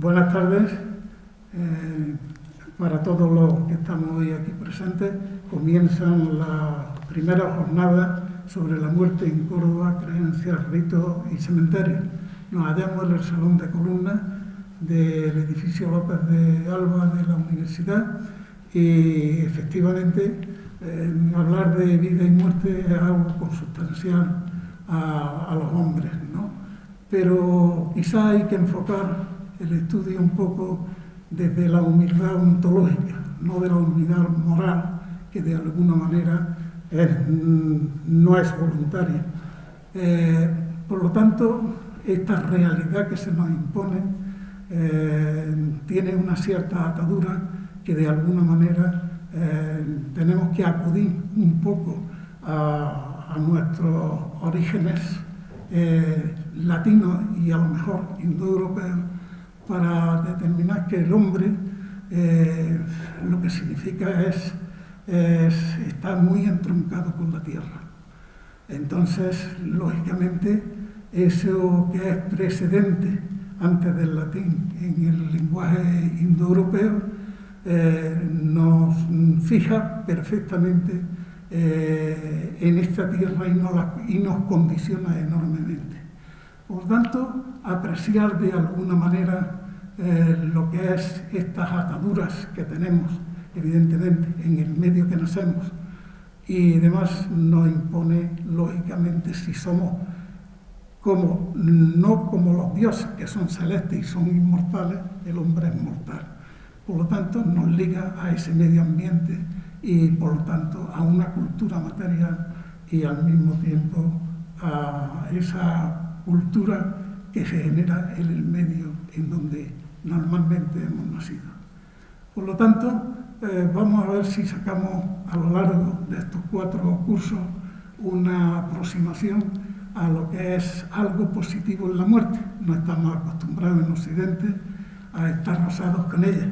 Buenas tardes. Para todos los que estamos hoy aquí presentes, comienzan la primera jornada sobre la muerte en Córdoba, creencias, ritos y cementerios. Nos hallamos en el Salón de Columnas del edificio López de Alba de la Universidad y efectivamente hablar de vida y muerte es algo consustancial a los hombres, ¿no? Pero quizá hay que enfocar el estudio un poco desde la humildad ontológica, no de la humildad moral, que de alguna manera no es voluntaria. Por lo tanto, esta realidad que se nos impone tiene una cierta atadura que de alguna manera tenemos que acudir un poco a nuestros orígenes latinos y a lo mejor indoeuropeos para determinar que el hombre lo que significa es estar muy entroncado con la tierra. Entonces, lógicamente, eso que es precedente antes del latín en el lenguaje indoeuropeo nos fija perfectamente en esta tierra y nos condiciona enormemente. Por lo tanto, apreciar de alguna manera lo que es estas ataduras que tenemos, evidentemente, en el medio que nacemos y además nos impone, lógicamente, si somos no como los dioses, que son celestes y son inmortales, el hombre es mortal. Por lo tanto, nos liga a ese medio ambiente y, por lo tanto, a una cultura material y al mismo tiempo a esa cultura que se genera en el medio en donde normalmente hemos nacido. Por lo tanto, vamos a ver si sacamos a lo largo de estos 4 cursos una aproximación a lo que es algo positivo en la muerte. No estamos acostumbrados en Occidente a estar rozados con ella,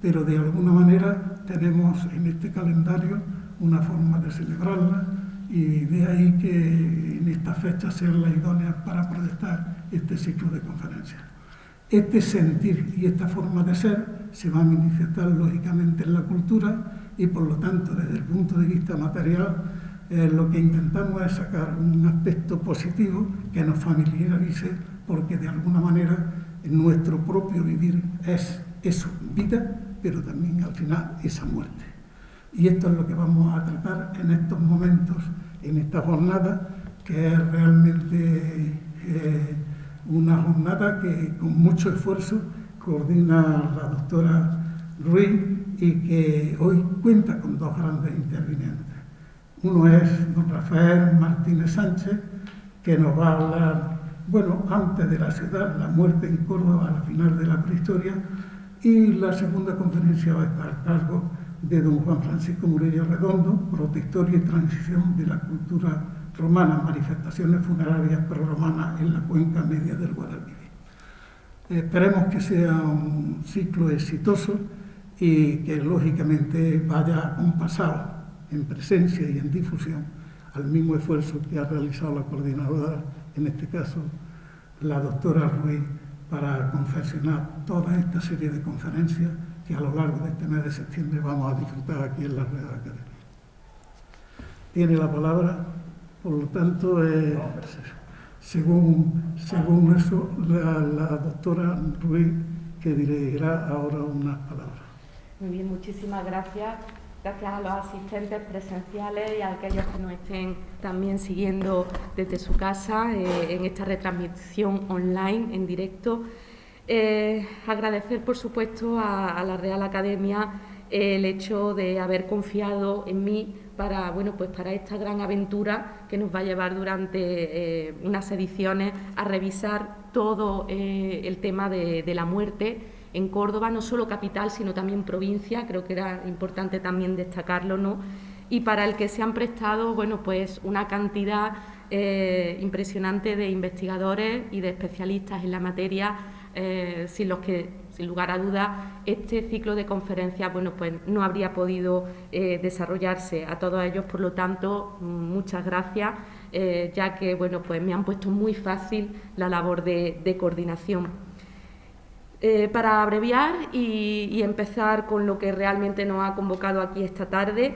pero de alguna manera tenemos en este calendario una forma de celebrarla y de ahí que en estas fechas sean las idóneas para proyectar este ciclo de conferencias. Este sentir y esta forma de ser se va a manifestar lógicamente en la cultura y por lo tanto desde el punto de vista material lo que intentamos es sacar un aspecto positivo que nos familiarice porque de alguna manera en nuestro propio vivir es eso, vida, pero también al final esa muerte. Y esto es lo que vamos a tratar en estos momentos, en esta jornada, que es realmente una jornada que con mucho esfuerzo coordina la doctora Ruiz y que hoy cuenta con 2 grandes intervinientes. Uno es don Rafael Martínez Sánchez, que nos va a hablar, bueno, antes de la ciudad, la muerte en Córdoba al final de la prehistoria, y la segunda conferencia va a estar a cargo de don Juan Francisco Murillo Redondo, Protohistoria y transición de la cultura romana, manifestaciones funerarias prerromanas en la cuenca media del Guadalquivir. Esperemos que sea un ciclo exitoso y que lógicamente vaya compasado en presencia y en difusión al mismo esfuerzo que ha realizado la coordinadora, en este caso la doctora Ruiz, para confeccionar toda esta serie de conferencias que a lo largo de este mes de septiembre vamos a disfrutar aquí en la Real Academia. Tiene la palabra, por lo tanto, según eso, la doctora Ruiz, que dirigirá ahora unas palabras. Muy bien, muchísimas gracias. Gracias a los asistentes presenciales y a aquellos que nos estén también siguiendo desde su casa en esta retransmisión online, en directo. Agradecer, por supuesto, a la Real Academia el hecho de haber confiado en mí para esta gran aventura que nos va a llevar durante unas ediciones a revisar todo el tema de la muerte en Córdoba, no solo capital, sino también provincia. Creo que era importante también destacarlo, ¿no? Y para el que se han prestado, una cantidad impresionante de investigadores y de especialistas en la materia, sin los que, sin lugar a dudas, este ciclo de conferencias, no habría podido desarrollarse. A todos ellos, por lo tanto, muchas gracias, ya que, me han puesto muy fácil la labor de coordinación. Para abreviar y empezar con lo que realmente nos ha convocado aquí esta tarde,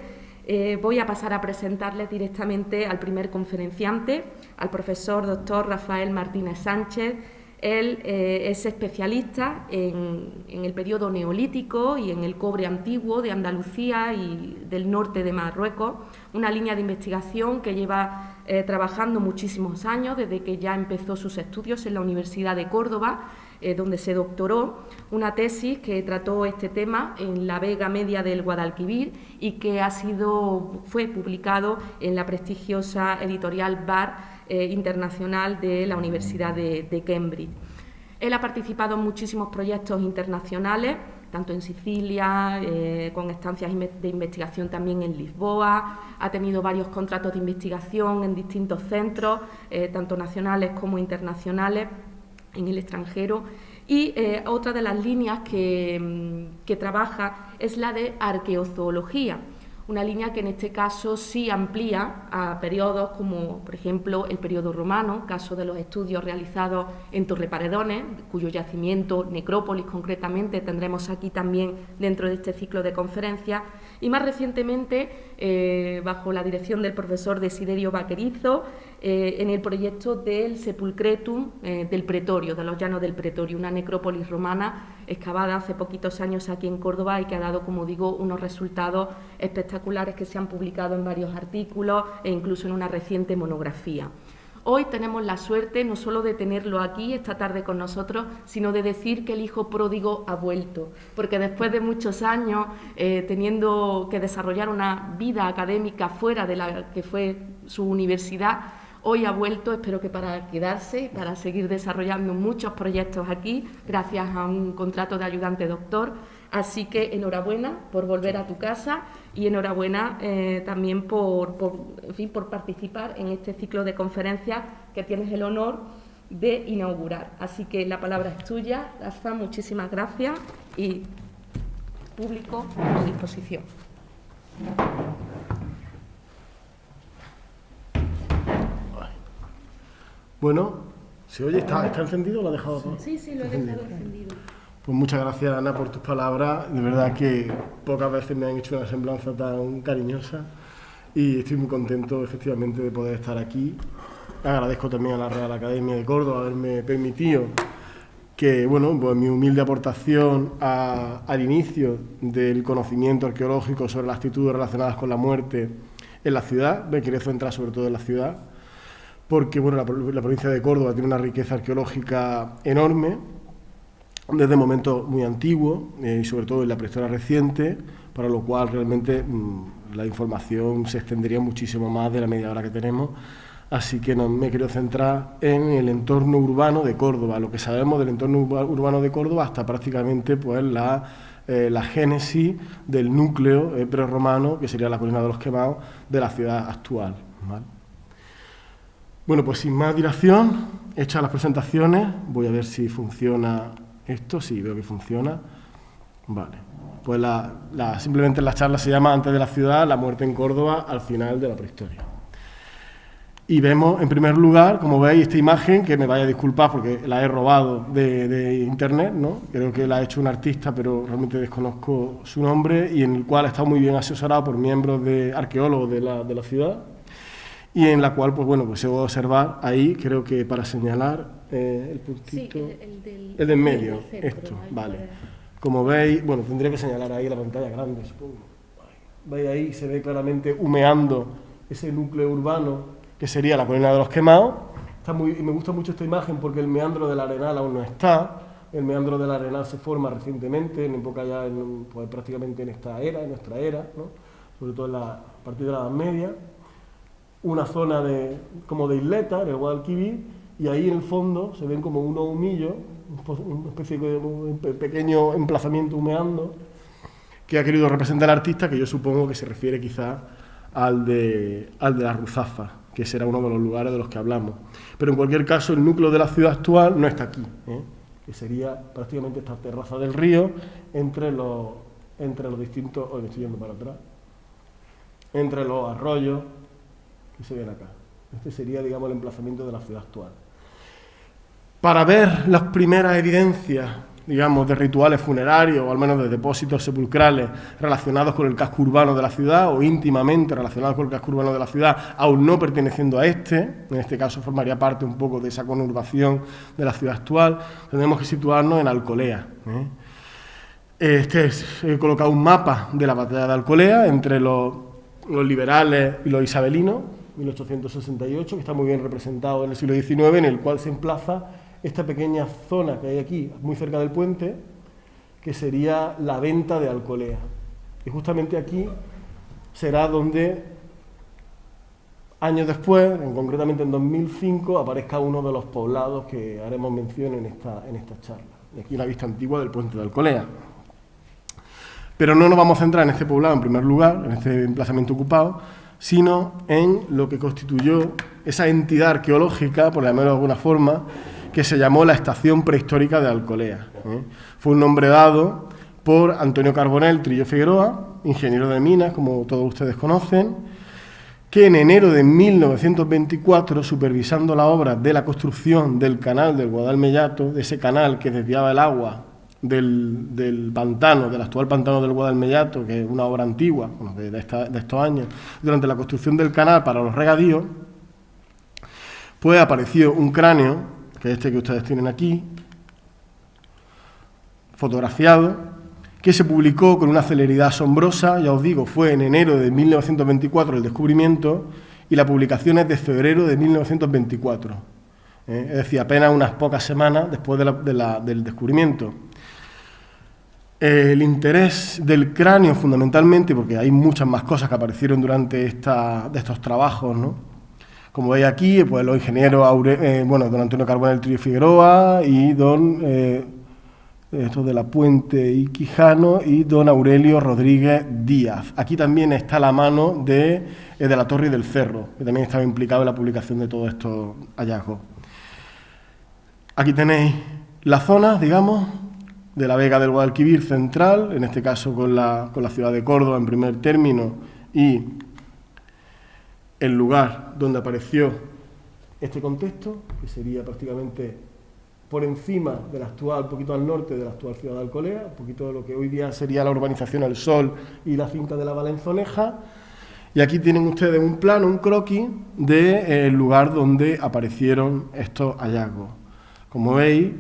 voy a pasar a presentarles directamente al primer conferenciante, al profesor doctor Rafael Martínez Sánchez. Él es especialista en el periodo neolítico y en el cobre antiguo de Andalucía y del norte de Marruecos, una línea de investigación que lleva trabajando muchísimos años, desde que ya empezó sus estudios en la Universidad de Córdoba, donde se doctoró, una tesis que trató este tema en la Vega Media del Guadalquivir y que fue publicado en la prestigiosa editorial BAR internacional de la Universidad de Cambridge. Él ha participado en muchísimos proyectos internacionales, tanto en Sicilia, con estancias de investigación también en Lisboa, ha tenido varios contratos de investigación en distintos centros, tanto nacionales como internacionales, en el extranjero, y otra de las líneas que trabaja es la de arqueozoología, una línea que en este caso sí amplía a periodos como, por ejemplo, el periodo romano, caso de los estudios realizados en Torreparedones, cuyo yacimiento, necrópolis concretamente, tendremos aquí también dentro de este ciclo de conferencias, y más recientemente, bajo la dirección del profesor Desiderio Vaquerizo, en el proyecto del Sepulcretum del Pretorio, de los Llanos del Pretorio, una necrópolis romana excavada hace poquitos años aquí en Córdoba y que ha dado, como digo, unos resultados espectaculares que se han publicado en varios artículos e incluso en una reciente monografía. Hoy tenemos la suerte no solo de tenerlo aquí esta tarde con nosotros, sino de decir que el hijo pródigo ha vuelto, porque después de muchos años teniendo que desarrollar una vida académica fuera de la que fue su universidad, hoy ha vuelto, espero que para quedarse, para seguir desarrollando muchos proyectos aquí, gracias a un contrato de ayudante doctor. Así que enhorabuena por volver a tu casa y enhorabuena también por participar en este ciclo de conferencias que tienes el honor de inaugurar. Así que la palabra es tuya, Rafa, muchísimas gracias y público a tu disposición. Bueno, ¿se oye? ¿Está encendido o lo ha dejado apagado? Sí, lo he dejado encendido. Pues muchas gracias, Ana, por tus palabras. De verdad que pocas veces me han hecho una semblanza tan cariñosa y estoy muy contento, efectivamente, de poder estar aquí. Agradezco también a la Real Academia de Córdoba haberme permitido que, bueno, pues mi humilde aportación al inicio del conocimiento arqueológico sobre las actitudes relacionadas con la muerte en la ciudad. Me quería centrar sobre todo en la ciudad, porque, bueno, la provincia de Córdoba tiene una riqueza arqueológica enorme, desde momentos muy antiguos y sobre todo en la prehistoria reciente, para lo cual realmente la información se extendería muchísimo más de la media hora que tenemos, así que me quiero centrar en el entorno urbano de Córdoba, lo que sabemos del entorno urbano de Córdoba hasta prácticamente pues la génesis del núcleo prerromano, que sería la Colina de los Quemados, de la ciudad actual, ¿vale? Bueno, pues sin más dilación, hechas las presentaciones, voy a ver si funciona esto. Sí, veo que funciona. Vale. Pues simplemente la charla se llama Antes de la ciudad, la muerte en Córdoba al final de la prehistoria. Y vemos, en primer lugar, como veis, esta imagen, que me vaya a disculpar porque la he robado de internet, ¿no? Creo que la ha hecho un artista, pero realmente desconozco su nombre, y en el cual está muy bien asesorado por miembros arqueólogos de la ciudad, y en la cual, pues bueno, pues se puede observar ahí, creo que para señalar el puntito, sí, el del medio, del centro, esto, vale. Como veis, bueno, tendría que señalar ahí la pantalla grande, supongo. Veis ahí, se ve claramente humeando ese núcleo urbano que sería la Colina de los Quemados. Y me gusta mucho esta imagen porque el meandro del Arenal aún no está. El meandro del Arenal se forma recientemente, en época ya, pues prácticamente en nuestra era, ¿no? Sobre todo a partir de la Edad Media. Una zona como de isleta, en el Guadalquivir, y ahí en el fondo se ven como unos humillos, una especie de un pequeño emplazamiento humeando, que ha querido representar el artista, que yo supongo que se refiere quizás al de la Ruzafa, que será uno de los lugares de los que hablamos. Pero en cualquier caso, el núcleo de la ciudad actual no está aquí, que sería prácticamente esta terraza del río, entre los distintos, hoy me estoy yendo para atrás, entre los arroyos que se ven acá. Este sería, digamos, el emplazamiento de la ciudad actual. Para ver las primeras evidencias digamos, de rituales funerarios, o al menos de depósitos sepulcrales relacionados con el casco urbano de la ciudad, o íntimamente relacionados con el casco urbano de la ciudad, aún no perteneciendo a en este caso formaría parte un poco de esa conurbación de la ciudad actual, tendremos que situarnos en Alcolea. He colocado un mapa de la batalla de Alcolea entre los liberales y los isabelinos, 1868, que está muy bien representado en el siglo XIX, en el cual se emplaza esta pequeña zona que hay aquí, muy cerca del puente, que sería la venta de Alcolea. Y justamente aquí será donde, años después, concretamente en 2005, aparezca uno de los poblados que haremos mención en esta charla. Y aquí una vista antigua del puente de Alcolea. Pero no nos vamos a centrar en este poblado en primer lugar, en este emplazamiento ocupado, sino en lo que constituyó esa entidad arqueológica, por llamarlo de alguna forma, que se llamó la Estación Prehistórica de Alcolea. Fue un nombre dado por Antonio Carbonell Trillo Figueroa, ingeniero de minas, como todos ustedes conocen, que en enero de 1924, supervisando la obra de la construcción del canal del Guadalmellato, de ese canal que desviaba el agua del pantano, del actual pantano del Guadalmellato, que es una obra antigua, bueno, de estos años, durante la construcción del canal para los regadíos, pues apareció un cráneo, que es este que ustedes tienen aquí, fotografiado, que se publicó con una celeridad asombrosa, ya os digo, fue en enero de 1924 el descubrimiento, y la publicación es de febrero de 1924, es decir, apenas unas pocas semanas después del descubrimiento. El interés del cráneo, fundamentalmente, porque hay muchas más cosas que aparecieron durante estos trabajos, ¿no? Como veis aquí, pues los ingenieros, don Antonio Carbonell Trillo Figueroa y estos de la Puente y Quijano y don Aurelio Rodríguez Díaz. Aquí también está la mano de la Torre y del Cerro, que también estaba implicado en la publicación de todos estos hallazgos. Aquí tenéis las zonas, digamos, de la Vega del Guadalquivir central, en este caso con la ciudad de Córdoba en primer término, y el lugar donde apareció este contexto, que sería prácticamente por encima del actual, un poquito al norte de la actual ciudad de Alcolea, un poquito de lo que hoy día sería la urbanización El Sol y la finca de la Valenzoneja. Y aquí tienen ustedes un plano, un croquis del lugar donde aparecieron estos hallazgos. Como veis,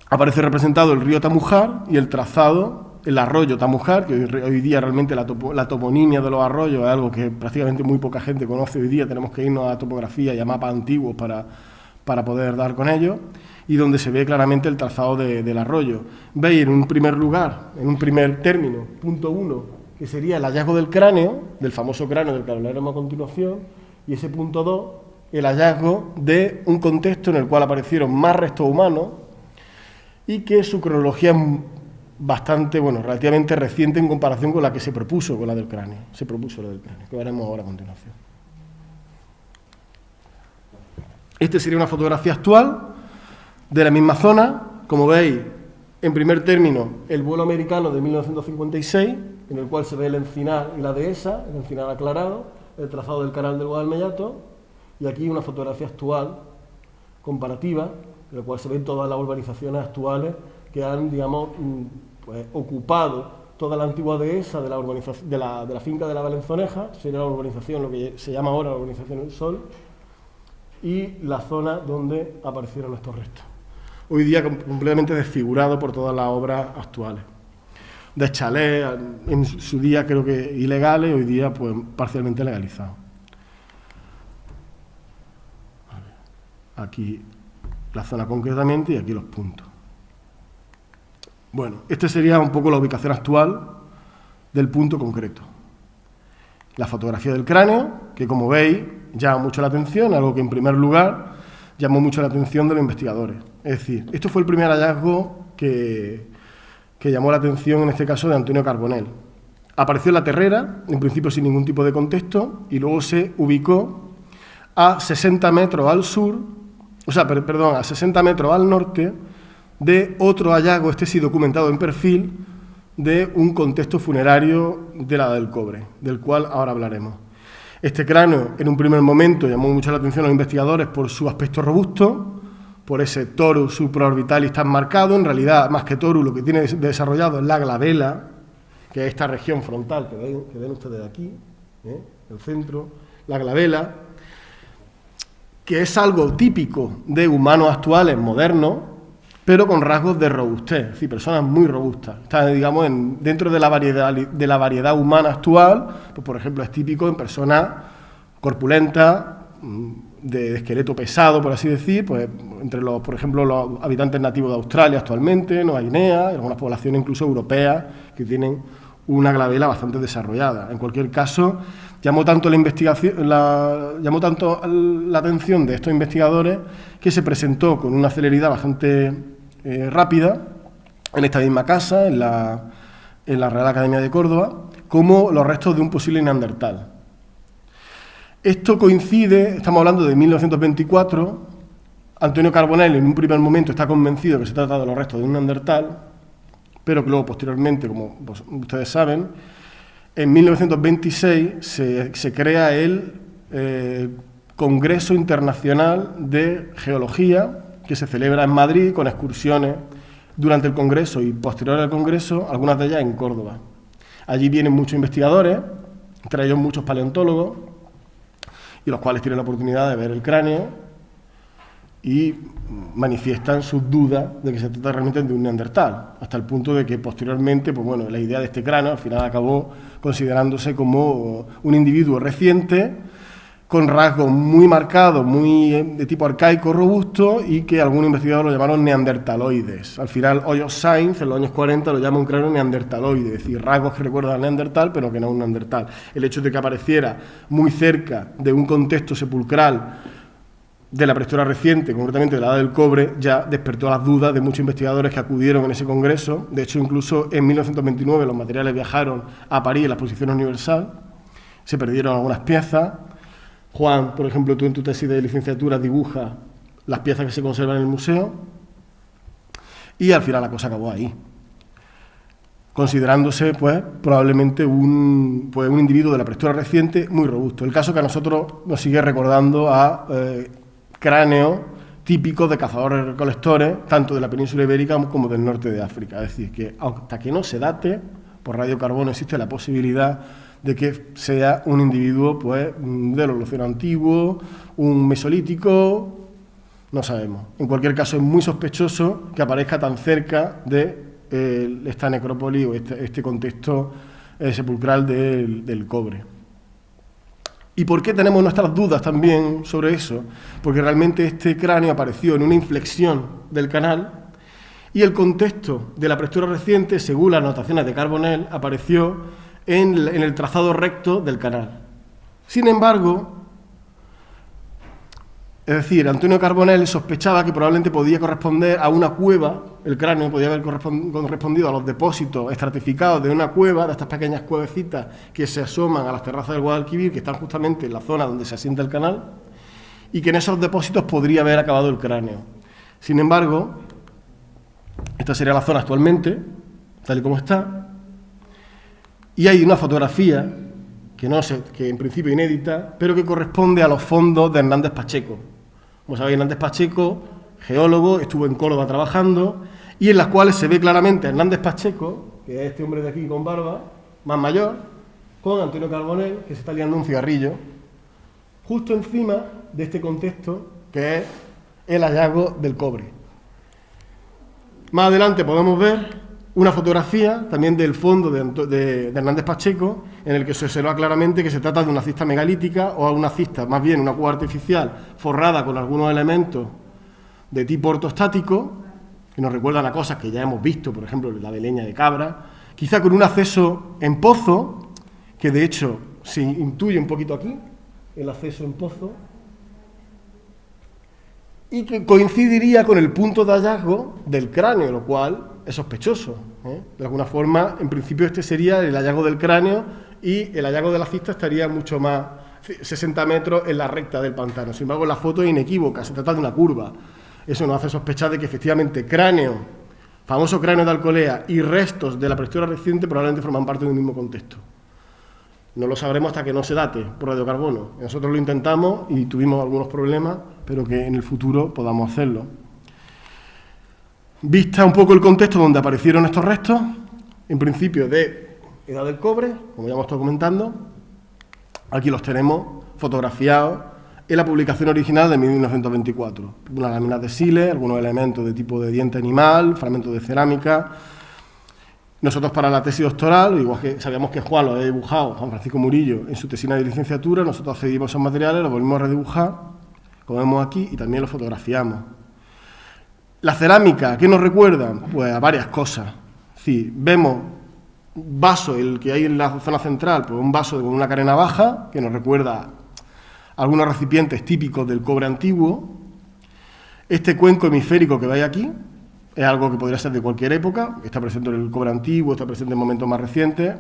aparece representado el río Tamujar y el trazado, el arroyo Tamujar, que hoy día realmente la toponimia de los arroyos es algo que prácticamente muy poca gente conoce hoy día, tenemos que irnos a topografía y a mapas antiguos para poder dar con ellos, y donde se ve claramente el trazado del arroyo. Veis en un primer lugar, en un primer término, punto 1, que sería el hallazgo del cráneo, del famoso cráneo del que hablaremos a continuación, y ese punto 2, el hallazgo de un contexto en el cual aparecieron más restos humanos y que su cronología es bastante, relativamente reciente en comparación con la que se propuso, con la del cráneo. Se propuso la del cráneo, que veremos ahora a continuación. Esta sería una fotografía actual de la misma zona. Como veis, en primer término, el vuelo americano de 1956, en el cual se ve el encinar y la dehesa, el encinar aclarado, el trazado del canal del Guadalmellato, y aquí una fotografía actual, comparativa, en la cual se ven todas las urbanizaciones actuales que han, digamos, ocupado toda la antigua dehesa de la urbanización, de la finca de la Valenzoneja, sería la urbanización, lo que se llama ahora la urbanización El Sol, y la zona donde aparecieron estos restos. Hoy día completamente desfigurado por todas las obras actuales. De chalés, en su día creo que ilegales, hoy día pues parcialmente legalizados. Aquí la zona concretamente y aquí los puntos. Bueno, esta sería un poco la ubicación actual del punto concreto. La fotografía del cráneo, que como veis llama mucho la atención, algo que en primer lugar llamó mucho la atención de los investigadores. Es decir, esto fue el primer hallazgo que llamó la atención, en este caso, de Antonio Carbonell. Apareció en la Terrera, en principio sin ningún tipo de contexto, y luego se ubicó a 60 metros al sur, a 60 metros al norte de otro hallazgo, este sí documentado en perfil, de un contexto funerario de la del Cobre, del cual ahora hablaremos. Este cráneo, en un primer momento, llamó mucho la atención a los investigadores por su aspecto robusto, por ese torus supraorbitalis tan marcado. En realidad, más que torus, lo que tiene desarrollado es la glabela, que es esta región frontal que ven ustedes aquí, el centro, la glabela, que es algo típico de humanos actuales, modernos, pero con rasgos de robustez, es decir, personas muy robustas. Está, digamos, dentro de la variedad humana actual, pues, por ejemplo, es típico en personas corpulentas, de esqueleto pesado, por así decir, pues entre los, por ejemplo, los habitantes nativos de Australia actualmente, Nueva Guinea, y algunas poblaciones incluso europeas que tienen una glabela bastante desarrollada. En cualquier caso, llamó tanto la atención de estos investigadores que se presentó con una celeridad bastante rápida en esta misma casa, en la Real Academia de Córdoba, como los restos de un posible neandertal. Esto coincide, estamos hablando de 1924, Antonio Carbonell en un primer momento está convencido que se trata de los restos de un neandertal, pero que luego posteriormente, como ustedes saben, en 1926 se crea el Congreso Internacional de Geología, que se celebra en Madrid con excursiones durante el Congreso y posterior al Congreso, algunas de ellas en Córdoba. Allí vienen muchos investigadores, entre ellos muchos paleontólogos, y los cuales tienen la oportunidad de ver el cráneo y manifiestan sus dudas de que se trata realmente de un neandertal, hasta el punto de que posteriormente, pues bueno, la idea de este cráneo al final acabó considerándose como un individuo reciente, con rasgos muy marcados, muy de tipo arcaico, robusto, y que algunos investigadores lo llamaron neandertaloides. Al final, Hoyos Sainz, en los años 40, lo llama un cráneo neandertaloide, es decir, rasgos que recuerdan al neandertal, pero que no un neandertal. El hecho de que apareciera muy cerca de un contexto sepulcral de la prehistoria reciente, concretamente de la Edad del Cobre, ya despertó las dudas de muchos investigadores que acudieron en ese congreso. De hecho, incluso en 1929 los materiales viajaron a París, en la Exposición Universal, se perdieron algunas piezas. Juan, por ejemplo, tú en tu tesis de licenciatura dibujas las piezas que se conservan en el museo, y al final la cosa acabó ahí, considerándose pues probablemente un individuo de la prehistoria reciente muy robusto. El caso que a nosotros nos sigue recordando a cráneos típicos de cazadores-recolectores, tanto de la península ibérica como del norte de África. Es decir, que hasta que no se date, por radiocarbono existe la posibilidad de que sea un individuo pues del Holoceno antiguo, un mesolítico, no sabemos. En cualquier caso, es muy sospechoso que aparezca tan cerca de esta necrópolis o este contexto sepulcral del cobre. ¿Y por qué tenemos nuestras dudas también sobre eso? Porque realmente este cráneo apareció en una inflexión del canal y el contexto de la prehistoria reciente, según las anotaciones de Carbonell, apareció en el trazado recto del canal. Sin embargo, es decir, Antonio Carbonell sospechaba que probablemente podía corresponder a una cueva, el cráneo podía haber correspondido a los depósitos estratificados de una cueva, de estas pequeñas cuevecitas que se asoman a las terrazas del Guadalquivir, que están justamente en la zona donde se asienta el canal, y que en esos depósitos podría haber acabado el cráneo. Sin embargo, esta sería la zona actualmente, tal y como está, y hay una fotografía que en principio inédita, pero que corresponde a los fondos de Hernández Pacheco. Como sabéis, Hernández Pacheco, geólogo, estuvo en Córdoba trabajando, y en las cuales se ve claramente a Hernández Pacheco, que es este hombre de aquí con barba, más mayor, con Antonio Carbonell, que se está liando un cigarrillo, justo encima de este contexto, que es el hallazgo del cobre. Más adelante podemos ver una fotografía también del fondo de Hernández Pacheco, en el que se observa claramente que se trata de una cista megalítica, o una cista, más bien una cueva artificial forrada con algunos elementos de tipo ortostático, que nos recuerdan a cosas que ya hemos visto, por ejemplo, la beleña de cabra, quizá con un acceso en pozo, que de hecho se intuye un poquito aquí, el acceso en pozo, y que coincidiría con el punto de hallazgo del cráneo, lo cual es sospechoso. De alguna forma, en principio este sería el hallazgo del cráneo, y el hallazgo de la cista estaría mucho más, 60 metros en la recta del pantano. Sin embargo, la foto es inequívoca, se trata de una curva. Eso nos hace sospechar de que efectivamente cráneo, famoso cráneo de Alcolea, y restos de la prehistoria reciente probablemente forman parte de un mismo contexto. No lo sabremos hasta que no se date por radiocarbono. Nosotros lo intentamos y tuvimos algunos problemas, pero que en el futuro podamos hacerlo. Vista un poco el contexto donde aparecieron estos restos, en principio de edad del cobre, como ya hemos estado comentando, aquí los tenemos fotografiados en la publicación original de 1924. Unas láminas de siles, algunos elementos de tipo de diente animal, fragmentos de cerámica. Nosotros para la tesis doctoral, igual que sabíamos que Juan lo había dibujado, Juan Francisco Murillo, en su tesina de licenciatura, nosotros accedimos a esos materiales, los volvimos a redibujar, como vemos aquí, y también los fotografiamos. La cerámica, ¿qué nos recuerda? Pues a varias cosas. Sí, vemos un vaso, el que hay en la zona central, pues un vaso con una carena baja, que nos recuerda algunos recipientes típicos del cobre antiguo. Este cuenco hemisférico que veis aquí es algo que podría ser de cualquier época, está presente en el cobre antiguo, está presente en momentos más recientes.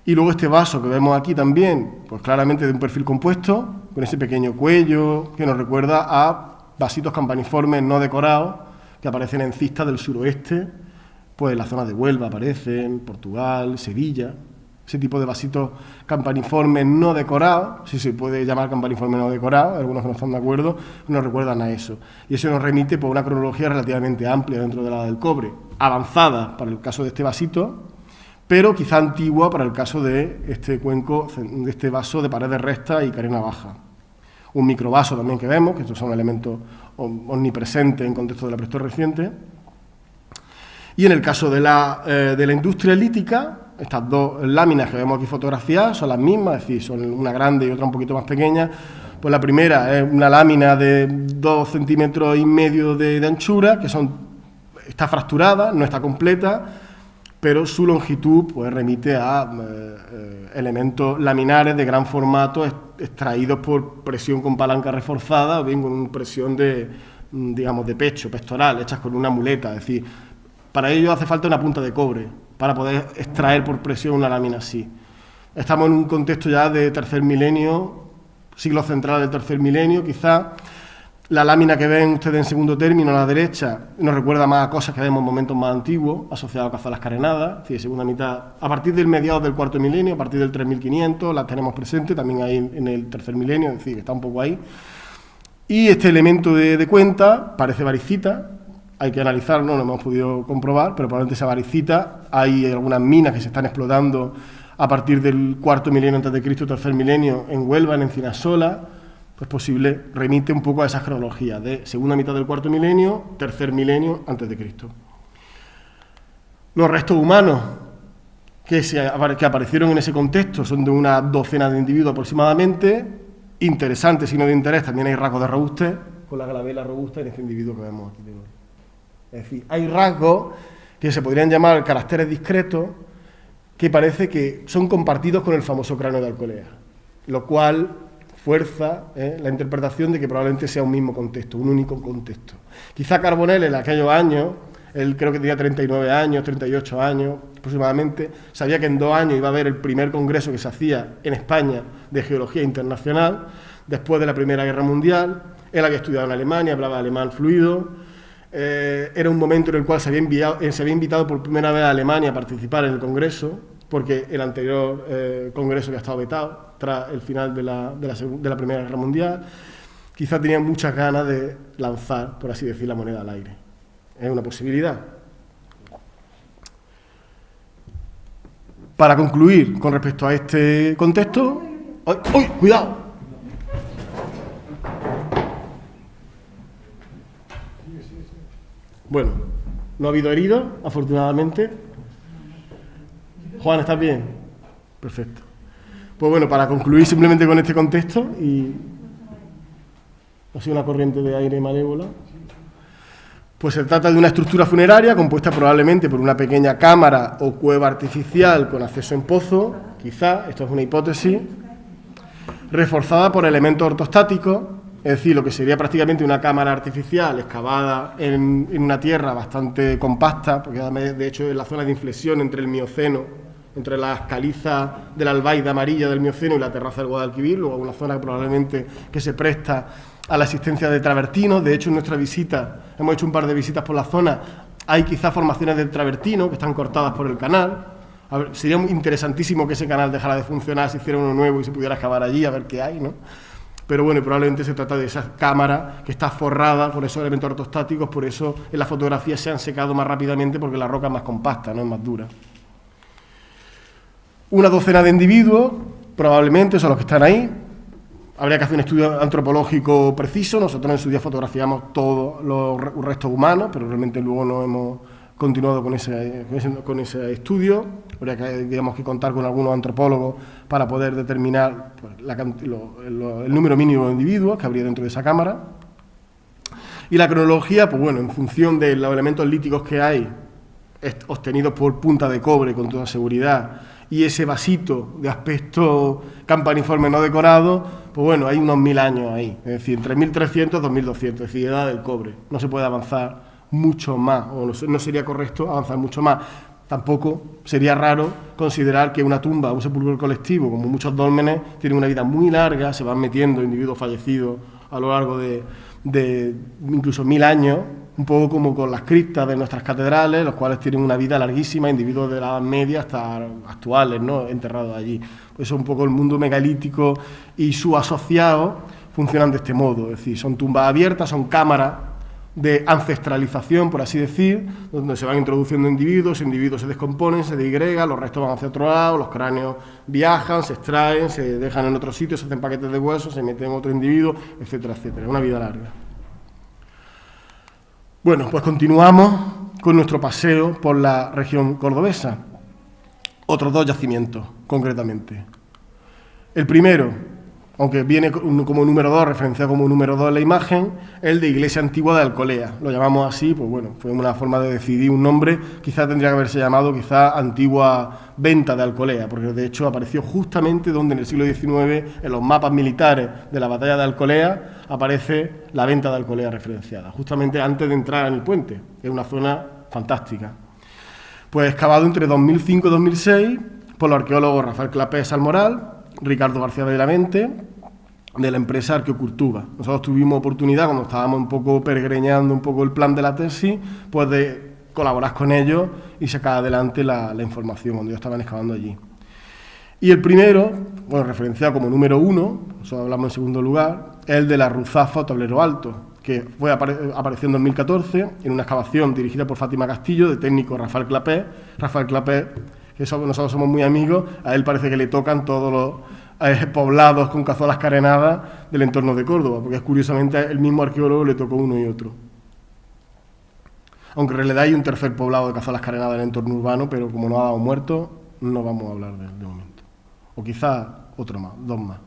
Y luego este vaso que vemos aquí también, pues claramente de un perfil compuesto, con ese pequeño cuello que nos recuerda a vasitos campaniformes no decorados que aparecen en cistas del suroeste, pues en la zona de Huelva aparecen, Portugal, Sevilla. Ese tipo de vasitos campaniformes no decorados, si se puede llamar campaniforme no decorado, algunos que no están de acuerdo, nos recuerdan a eso. Y eso nos remite por una cronología relativamente amplia dentro de la del cobre, avanzada para el caso de este vasito, pero quizá antigua para el caso de este cuenco, de este vaso de paredes rectas y carena baja. Un microvaso también que vemos, que estos son elementos omnipresentes en contexto de la prehistoria reciente. Y en el caso de la industria lítica, estas dos láminas que vemos aquí fotografiadas son las mismas, es decir, son una grande y otra un poquito más pequeña. Pues la primera es una lámina de 2,5 centímetros de anchura, que está fracturada, no está completa, pero su longitud pues remite a elementos laminares de gran formato extraídos por presión con palanca reforzada o bien con presión de pecho, pectoral, hechas con una muleta. Es decir, para ello hace falta una punta de cobre para poder extraer por presión una lámina así. Estamos en un contexto ya de tercer milenio, siglo central del tercer milenio, quizá. La lámina que ven ustedes en segundo término a la derecha nos recuerda más a cosas que vemos en momentos más antiguos, asociadas a cazalas carenadas, es decir, segunda mitad, a partir del mediados del cuarto milenio, a partir del 3500, las tenemos presentes, también ahí en el tercer milenio, es decir, que está un poco ahí. Y este elemento de cuenta parece varicita, hay que analizarlo, no lo hemos podido comprobar, pero probablemente sea varicita. Hay algunas minas que se están explotando a partir del cuarto milenio antes de Cristo, tercer milenio, en Huelva, en Encinasola. Pues posible, remite un poco a esas cronologías de segunda mitad del cuarto milenio, tercer milenio antes de Cristo. Los restos humanos que aparecieron en ese contexto son de una docena de individuos aproximadamente. Interesantes, si no de interés, también hay rasgos de robustez, con la glabela robusta en este individuo que vemos aquí. Es decir, hay rasgos que se podrían llamar caracteres discretos que parece que son compartidos con el famoso cráneo de Alcolea, lo cual fuerza la interpretación de que probablemente sea un mismo contexto, un único contexto. Quizá Carbonell en aquellos años, él creo que tenía 39 años, 38 años aproximadamente, sabía que en 2 años iba a haber el primer congreso que se hacía en España de geología internacional, después de la Primera Guerra Mundial. Él había estudiado en Alemania, hablaba alemán fluido. Era un momento en el cual se había invitado por primera vez a Alemania a participar en el congreso, porque el anterior congreso había estado vetado tras el final de la Primera Guerra Mundial. Quizá tenían muchas ganas de lanzar, por así decir, la moneda al aire. Es una posibilidad. Para concluir con respecto a este contexto... ¡Uy! ¡Cuidado! Bueno, no ha habido heridos, afortunadamente. Juan, ¿estás bien? Perfecto. Pues bueno, para concluir simplemente con este contexto, y ha sido una corriente de aire malévola, pues se trata de una estructura funeraria compuesta probablemente por una pequeña cámara o cueva artificial con acceso en pozo, quizá, esto es una hipótesis, reforzada por elementos ortostáticos, es decir, lo que sería prácticamente una cámara artificial excavada en una tierra bastante compacta, porque de hecho es la zona de inflexión entre el Mioceno, entre las calizas de la albaida amarilla del Mioceno y la terraza del Guadalquivir, luego una zona probablemente que se presta a la existencia de travertinos. De hecho, en nuestra visita, hemos hecho un par de visitas por la zona, hay quizás formaciones del travertino que están cortadas por el canal. A ver, sería interesantísimo que ese canal dejara de funcionar, se hiciera uno nuevo y se pudiera excavar allí a ver qué hay, ¿no? pero bueno, probablemente se trata de esa cámara que está forrada por esos elementos ortostáticos, por eso en las fotografías se han secado más rápidamente porque la roca es más compacta, no es más dura. Una docena de individuos, probablemente son los que están ahí. Habría que hacer un estudio antropológico preciso. Nosotros en su día fotografiamos todos los restos humanos, pero realmente luego no hemos continuado con ese estudio. Habría que, digamos, que contar con algunos antropólogos para poder determinar pues, el número mínimo de individuos que habría dentro de esa cámara. Y la cronología, pues bueno, en función de los elementos líticos que hay, obtenidos por punta de cobre con toda seguridad, y ese vasito de aspecto campaniforme no decorado, pues bueno, hay unos 1000 años ahí, es decir, entre 1300 y 2200, es decir, edad del cobre. No se puede avanzar mucho más, o no sería correcto avanzar mucho más. Tampoco sería raro considerar que una tumba, un sepulcro colectivo, como muchos dólmenes, tiene una vida muy larga, se van metiendo individuos fallecidos a lo largo de incluso 1000 años, un poco como con las criptas de nuestras catedrales, los cuales tienen una vida larguísima, individuos de la Edad Media hasta actuales, ¿no?, enterrados allí. Pues eso, un poco el mundo megalítico y sus asociados funcionan de este modo, es decir, son tumbas abiertas, son cámaras de ancestralización, por así decir, donde se van introduciendo individuos se descomponen, se disgregan, los restos van hacia otro lado, los cráneos viajan, se extraen, se dejan en otro sitio, se hacen paquetes de huesos, se meten en otro individuo, etcétera, etcétera. Una vida larga. Bueno, pues continuamos con nuestro paseo por la región cordobesa. Otros 2 yacimientos, concretamente. El primero, aunque viene como número 2, referenciado como número 2 en la imagen, el de Iglesia Antigua de Alcolea. Lo llamamos así, pues bueno, fue una forma de decidir un nombre. Quizás tendría que haberse llamado Antigua Venta de Alcolea, porque de hecho apareció justamente donde en el siglo XIX, en los mapas militares de la batalla de Alcolea, aparece la venta de Alcolea referenciada, justamente antes de entrar en el puente. Es una zona fantástica. Pues excavado entre 2005 y 2006 por los arqueólogos Rafael Clapés Salmoral, Ricardo García de la Mente, de la empresa Arqueocultura. Nosotros tuvimos oportunidad, cuando estábamos un poco peregrinando un poco el plan de la tesis, pues de colaborar con ellos y sacar adelante la información cuando ellos estaban excavando allí. Y el primero, bueno, referenciado como número 1, nosotros hablamos en segundo lugar, es el de la Ruzafa o Tablero Alto, que apareció en 2014 en una excavación dirigida por Fátima Castillo, de técnico Rafael Clapés. Rafael Clapés, que nosotros somos muy amigos, a él parece que le tocan todos los poblados con cazuelas carenadas del entorno de Córdoba, porque curiosamente el mismo arqueólogo le tocó uno y otro. Aunque en realidad hay un tercer poblado de cazuelas carenadas en el entorno urbano, pero como no ha dado muertos, no vamos a hablar de él de momento. O quizás otro más, 2 más.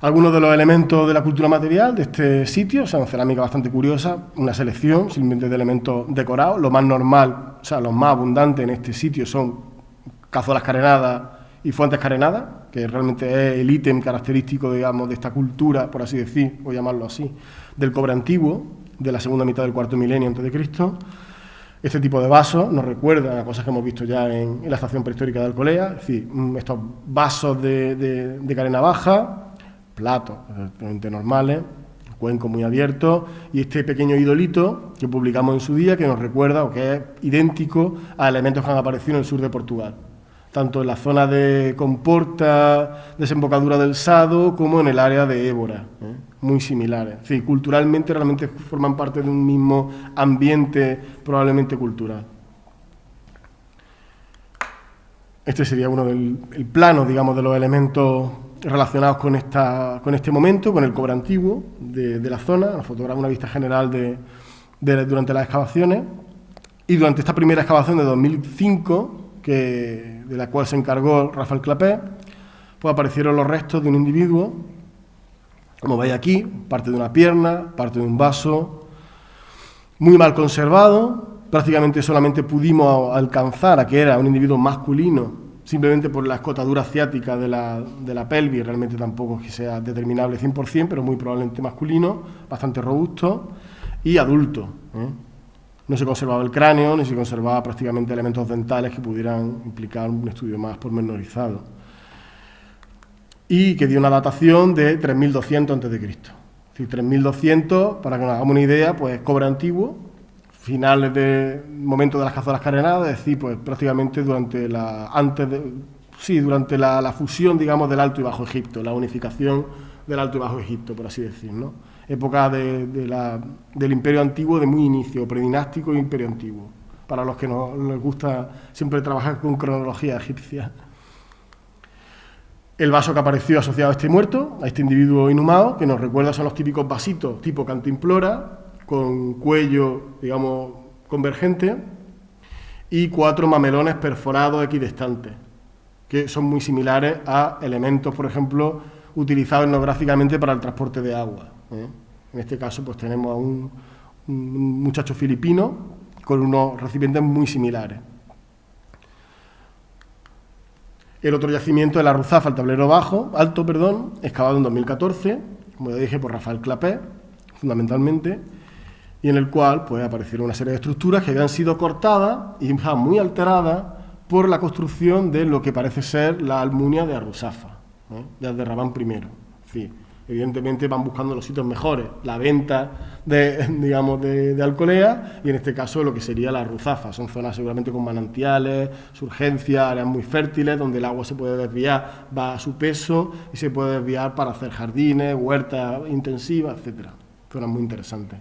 Algunos de los elementos de la cultura material de este sitio son cerámica bastante curiosa, una selección simplemente de elementos decorados. Lo más normal, o sea, los más abundantes en este sitio son cazuelas carenadas y fuentes carenadas, que realmente es el ítem característico, digamos, de esta cultura, por así decir, o llamarlo así, del cobre antiguo, de la segunda mitad del cuarto milenio antes de Cristo. Este tipo de vasos nos recuerda a cosas que hemos visto ya en la estación prehistórica de Alcolea, es decir, estos vasos de carena baja, platos realmente normales, cuenco muy abierto, y este pequeño idolito que publicamos en su día que nos recuerda o que es idéntico a elementos que han aparecido en el sur de Portugal, tanto en la zona de Comporta, desembocadura del Sado, como en el área de Évora, muy similares. Es decir, culturalmente realmente forman parte de un mismo ambiente probablemente cultural. Este sería uno del plano, digamos, de los elementos relacionados con este momento, con el cobre antiguo de la zona, una vista general durante las excavaciones. Y durante esta primera excavación de 2005, de la cual se encargó Rafael Clapés, pues aparecieron los restos de un individuo, como veis aquí, parte de una pierna, parte de un vaso, muy mal conservado. Prácticamente solamente pudimos alcanzar a que era un individuo masculino, simplemente por la escotadura ciática de la pelvis, realmente tampoco es que sea determinable 100%, pero muy probablemente masculino, bastante robusto y adulto. No se conservaba el cráneo, ni se conservaba prácticamente elementos dentales que pudieran implicar un estudio más pormenorizado. Y que dio una datación de 3200 a.C. Es decir, 3200, para que nos hagamos una idea, pues cobre antiguo, finales del momento de las cazuelas carenadas, es decir, pues prácticamente durante la fusión, digamos, del Alto y Bajo Egipto, la unificación del Alto y Bajo Egipto, por así decir, ¿no? Época del Imperio Antiguo, de muy inicio, predinástico e Imperio Antiguo, para los que nos gusta siempre trabajar con cronología egipcia. El vaso que apareció asociado a este muerto, a este individuo inhumado, que nos recuerda son los típicos vasitos tipo cantimplora, con cuello, digamos, convergente, y 4 mamelones perforados equidistantes, que son muy similares a elementos, por ejemplo, utilizados etnográficamente para el transporte de agua, ¿eh? En este caso, pues tenemos a un muchacho filipino con unos recipientes muy similares. El otro yacimiento es la Ruzafa, el tablero alto, excavado en 2014, como ya dije, por Rafael Clapet, fundamentalmente, y en el cual pues, aparecieron una serie de estructuras que habían sido cortadas y muy alteradas por la construcción de lo que parece ser la Almunia de Ruzafa, de Rabán I. Sí, evidentemente van buscando los sitios mejores, la venta de Alcolea, y en este caso lo que sería la Ruzafa. Son zonas seguramente con manantiales, surgencias, áreas muy fértiles, donde el agua se puede desviar, va a su peso, y se puede desviar para hacer jardines, huertas intensivas, etcétera. Zonas muy interesantes.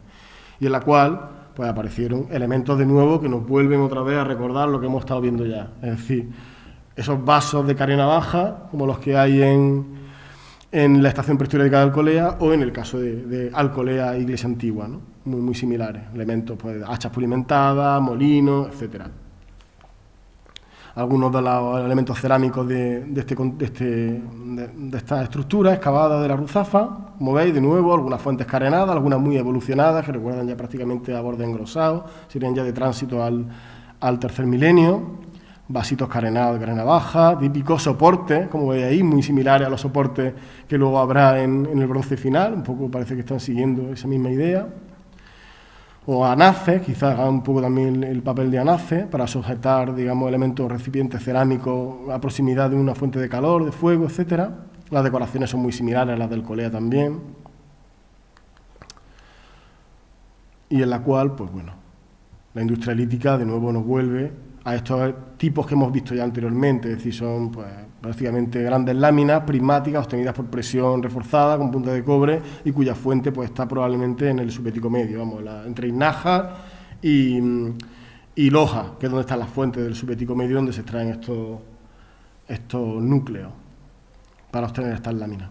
Y en la cual pues aparecieron elementos de nuevo que nos vuelven otra vez a recordar lo que hemos estado viendo ya. Es decir, esos vasos de carena baja, como los que hay en la estación prehistórica de Alcolea, o en el caso de Alcolea, iglesia antigua, ¿no? Muy similares. Elementos, pues, hachas pulimentadas, molinos, etcétera. Algunos de los elementos cerámicos de esta estructura excavada de la Ruzafa, como veis, de nuevo, algunas fuentes carenadas, algunas muy evolucionadas, que recuerdan ya prácticamente a borde engrosado, serían ya de tránsito al tercer milenio, vasitos carenados de carena baja, típicos soportes, como veis ahí, muy similares a los soportes que luego habrá en el bronce final, un poco parece que están siguiendo esa misma idea. O anaces, quizás hagan un poco también el papel de anaces para sujetar, digamos, elementos recipientes cerámicos a proximidad de una fuente de calor, de fuego, etcétera. Las decoraciones son muy similares a las del Alcolea también. Y en la cual, pues bueno, la industria lítica de nuevo nos vuelve a estos tipos que hemos visto ya anteriormente, es decir, son pues, prácticamente grandes láminas prismáticas obtenidas por presión reforzada con punta de cobre y cuya fuente pues, está probablemente en el subético medio, vamos, entre Nájar y Loja, que es donde están las fuentes del subético medio, donde se extraen estos núcleos para obtener estas láminas.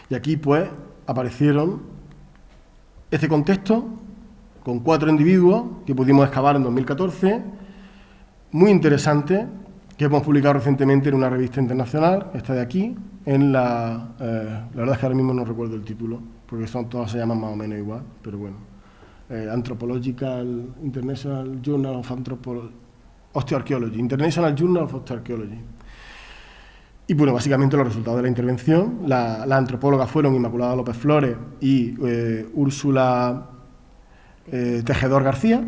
Y aquí pues aparecieron este contexto con 4 individuos que pudimos excavar en 2014, muy interesante, que hemos publicado recientemente en una revista internacional, esta de aquí, la verdad es que ahora mismo no recuerdo el título, porque todas se llaman más o menos igual, pero bueno, Anthropological International Journal of Osteoarchaeology, International Journal of Osteoarchaeology. Y bueno, básicamente los resultados de la intervención, las antropólogas fueron Inmaculada López Flores y Úrsula Tejedor García,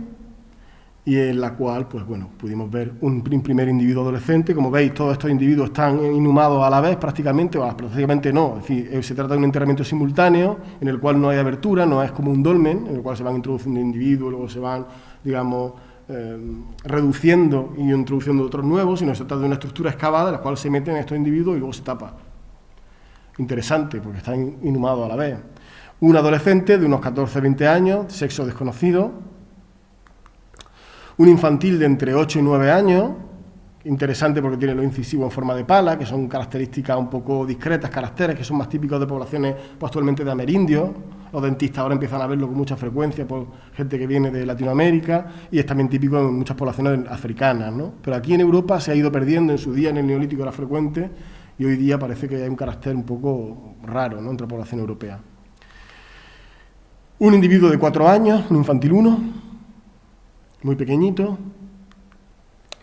y en la cual, pues bueno, pudimos ver un primer individuo adolescente. Como veis, todos estos individuos están inhumados a la vez prácticamente, o prácticamente no, es decir, se trata de un enterramiento simultáneo en el cual no hay abertura, no es como un dolmen, en el cual se van introduciendo individuos, luego se van, digamos, reduciendo y introduciendo otros nuevos, sino se trata de una estructura excavada en la cual se meten estos individuos y luego se tapa. Interesante, porque están inhumados a la vez. Un adolescente de unos 14-20 años, sexo desconocido. Un infantil de entre 8 y 9 años, interesante porque tiene los incisivos en forma de pala, que son características un poco discretas, caracteres que son más típicos de poblaciones pues, actualmente de amerindios. Los dentistas ahora empiezan a verlo con mucha frecuencia por gente que viene de Latinoamérica, y es también típico en muchas poblaciones africanas, ¿no? Pero aquí en Europa se ha ido perdiendo, en su día en el Neolítico era frecuente, y hoy día parece que hay un carácter un poco raro, ¿no?, entre la población europea. Un individuo de 4 años, un infantil 1, muy pequeñito,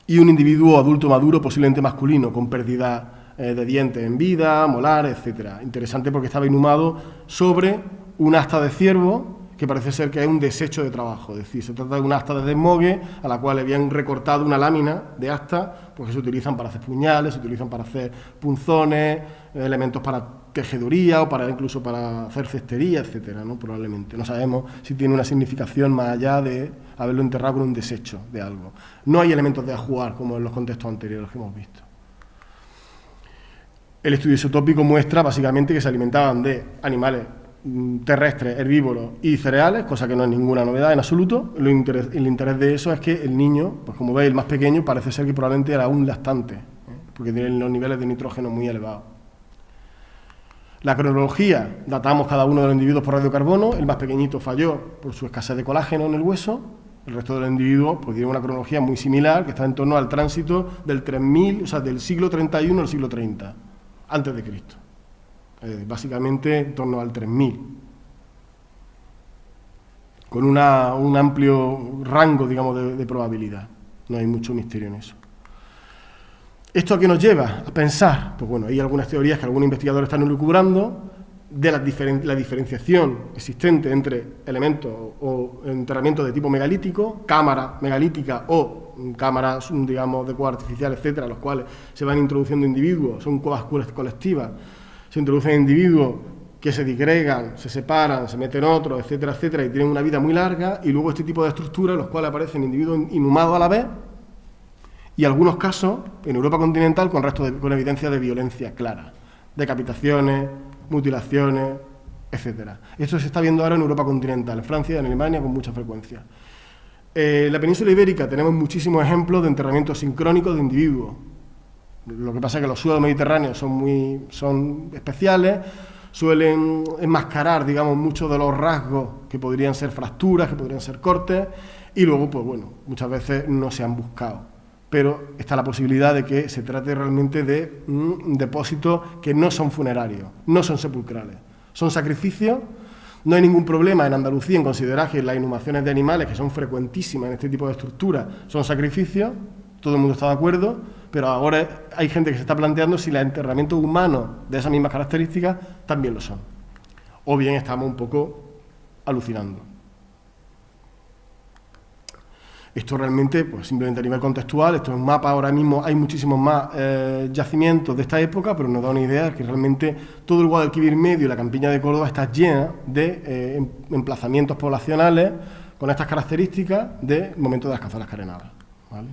y un individuo adulto maduro, posiblemente masculino, con pérdida de dientes en vida, molares, etcétera. Interesante porque estaba inhumado sobre un asta de ciervo, que parece ser que es un desecho de trabajo, es decir, se trata de una asta de desmogue a la cual le habían recortado una lámina de asta, porque se utilizan para hacer puñales, se utilizan para hacer punzones, elementos para tejeduría o incluso para hacer cestería, etcétera, ¿no? Probablemente. No sabemos si tiene una significación más allá de haberlo enterrado con un desecho de algo. No hay elementos de ajuar como en los contextos anteriores que hemos visto. El estudio isotópico muestra básicamente que se alimentaban de animales terrestres, herbívoros y cereales, cosa que no es ninguna novedad en absoluto. El interés de eso es que el niño, pues como veis, el más pequeño, parece ser que probablemente era un lactante, porque tiene los niveles de nitrógeno muy elevados. La cronología, datamos cada uno de los individuos por radiocarbono. El más pequeñito falló por su escasez de colágeno en el hueso. El resto de los individuos pues, tienen una cronología muy similar, que está en torno al tránsito del 3000, o sea, del siglo 31 al siglo 30, antes de Cristo. Básicamente en torno al 3000, con un amplio rango, digamos, de probabilidad. No hay mucho misterio en eso. ¿Esto a qué nos lleva? A pensar, pues bueno, hay algunas teorías que algunos investigadores están elucubrando de la diferenciación existente entre elementos o enterramientos de tipo megalítico, cámara megalítica o cámaras, digamos, de cuevas artificiales, etcétera, los cuales se van introduciendo individuos, son cuevas colectivas. Se introducen individuos que se disgregan, se separan, se meten otros, etcétera, etcétera, y tienen una vida muy larga, y luego este tipo de estructuras, en los cuales aparecen individuos inhumados a la vez, y algunos casos, en Europa continental, con evidencia de violencia clara, decapitaciones, mutilaciones, etcétera. Esto se está viendo ahora en Europa continental, en Francia y en Alemania con mucha frecuencia. En la península ibérica tenemos muchísimos ejemplos de enterramientos sincrónicos de individuos. Lo que pasa es que los suelos mediterráneos son especiales, suelen enmascarar, digamos, muchos de los rasgos que podrían ser fracturas, que podrían ser cortes, y luego, pues bueno, muchas veces no se han buscado. Pero está la posibilidad de que se trate realmente de depósitos que no son funerarios, no son sepulcrales, son sacrificios. No hay ningún problema en Andalucía en considerar que las inhumaciones de animales, que son frecuentísimas en este tipo de estructuras, son sacrificios, todo el mundo está de acuerdo, pero ahora hay gente que se está planteando si los enterramientos humanos de esas mismas características también lo son. O bien estamos un poco alucinando. Esto realmente, pues simplemente a nivel contextual, esto es un mapa, ahora mismo hay muchísimos más yacimientos de esta época, pero nos da una idea de que realmente todo el Guadalquivir medio y la campiña de Córdoba está llena de emplazamientos poblacionales con estas características de momento de las cazadas carenadas, ¿vale?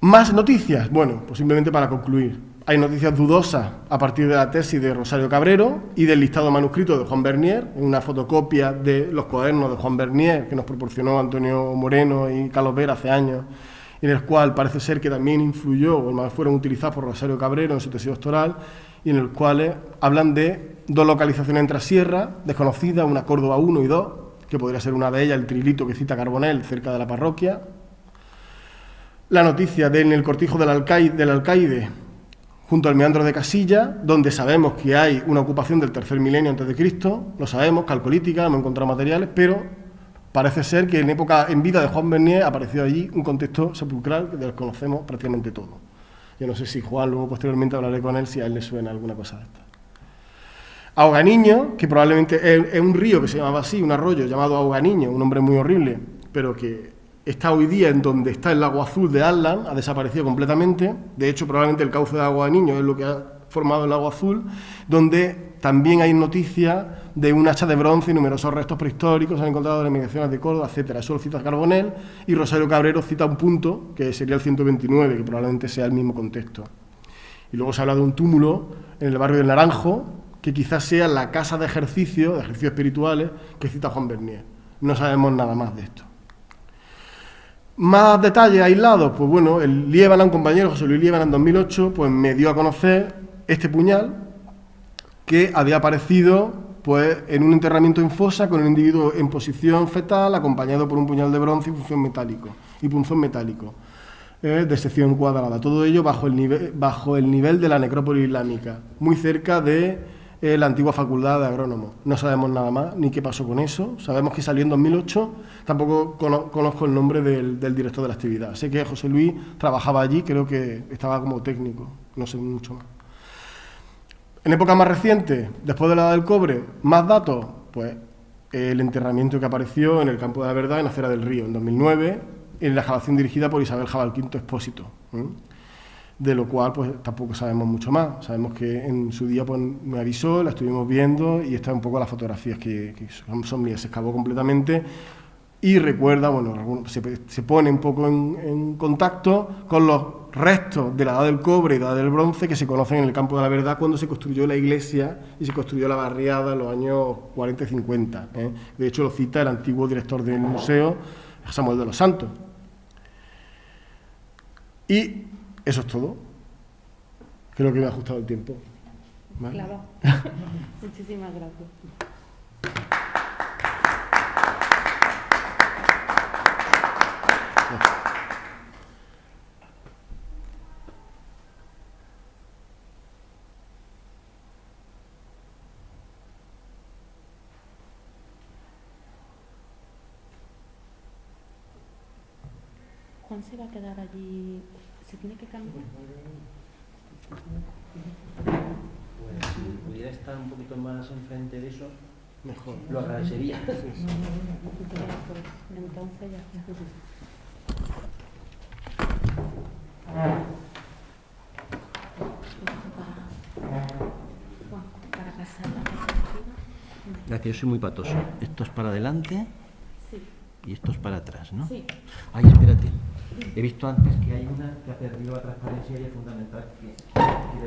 ¿Más noticias? Bueno, pues simplemente para concluir. Hay noticias dudosas a partir de la tesis de Rosario Cabrero y del listado manuscrito de Juan Bernier, una fotocopia de los cuadernos de Juan Bernier que nos proporcionó Antonio Moreno y Carlos Vera hace años, en el cual parece ser que también influyó, o más fueron utilizados por Rosario Cabrero en su tesis doctoral, y en el cual hablan de dos localizaciones en trasierra desconocidas, una Córdoba 1 y 2, que podría ser una de ellas, el Trilito que cita Carbonell, cerca de la parroquia. La noticia en el cortijo del Alcaide, junto al meandro de Casilla, donde sabemos que hay una ocupación del tercer milenio antes de Cristo, lo sabemos, calcolítica, hemos encontrado materiales, pero parece ser que en vida de Juan Bernier apareció allí un contexto sepulcral que desconocemos prácticamente todo. Yo no sé si Juan, luego posteriormente hablaré con él, si a él le suena alguna cosa de esta. Ahoganiño, que probablemente es un río que se llamaba así, un arroyo llamado Ahoganiño, un nombre muy horrible, pero que está hoy día en donde está el lago azul de Atlan, ha desaparecido completamente. De hecho, probablemente el cauce de Ahoganiño es lo que ha formado el lago azul, donde también hay noticias de un hacha de bronce y numerosos restos prehistóricos se han encontrado en las inmediaciones de Córdoba, etcétera. Eso lo cita Carbonell, y Rosario Cabrero cita un punto, que sería el 129, que probablemente sea el mismo contexto. Y luego se habla de un túmulo en el barrio del Naranjo, que quizás sea la casa de ejercicios espirituales que cita Juan Bernier. No sabemos nada más de esto. Más detalles aislados, pues bueno, el Liébana, un compañero, José Luis Liébana, en 2008, pues me dio a conocer este puñal que había aparecido pues en un enterramiento en fosa con un individuo en posición fetal acompañado por un puñal de bronce y punzón metálico de sección cuadrada. Todo ello bajo el nivel de la necrópolis islámica, muy cerca de la antigua facultad de agrónomos. No sabemos nada más, ni qué pasó con eso. Sabemos que salió en 2008, tampoco conozco el nombre del director de la actividad. Sé que José Luis trabajaba allí, creo que estaba como técnico, no sé mucho más. En época más reciente, después de la Edad del Cobre, más datos, pues el enterramiento que apareció en el Campo de la Verdad, en Acera del Río, en 2009, en la excavación dirigida por Isabel Jabalquinto Expósito. De lo cual pues tampoco sabemos mucho más. Sabemos que en su día pues, me avisó, la estuvimos viendo y está un poco las fotografías que son mías. Se excavó completamente y recuerda, bueno, se pone un poco en contacto con los restos de la Edad del Cobre y la Edad del Bronce que se conocen en el Campo de la Verdad cuando se construyó la iglesia y se construyó la barriada en los años 40 y 50. De hecho, lo cita el antiguo director del museo, Samuel de los Santos. Y eso es todo. Creo que me ha ajustado el tiempo. ¿Vale? Claro. Muchísimas gracias. Juan se va a quedar allí. ¿Se tiene que cambiar? Pues si pudiera estar un poquito más enfrente de eso, Mejor. lo agradecería. Entonces ya está. Juan, para pasar la perspectiva. Gracias, yo soy muy patoso. Esto es para adelante Sí. y esto es para atrás, ¿no? Sí. Ay, espérate. He visto antes que hay una que ha perdido la transparencia y es fundamental que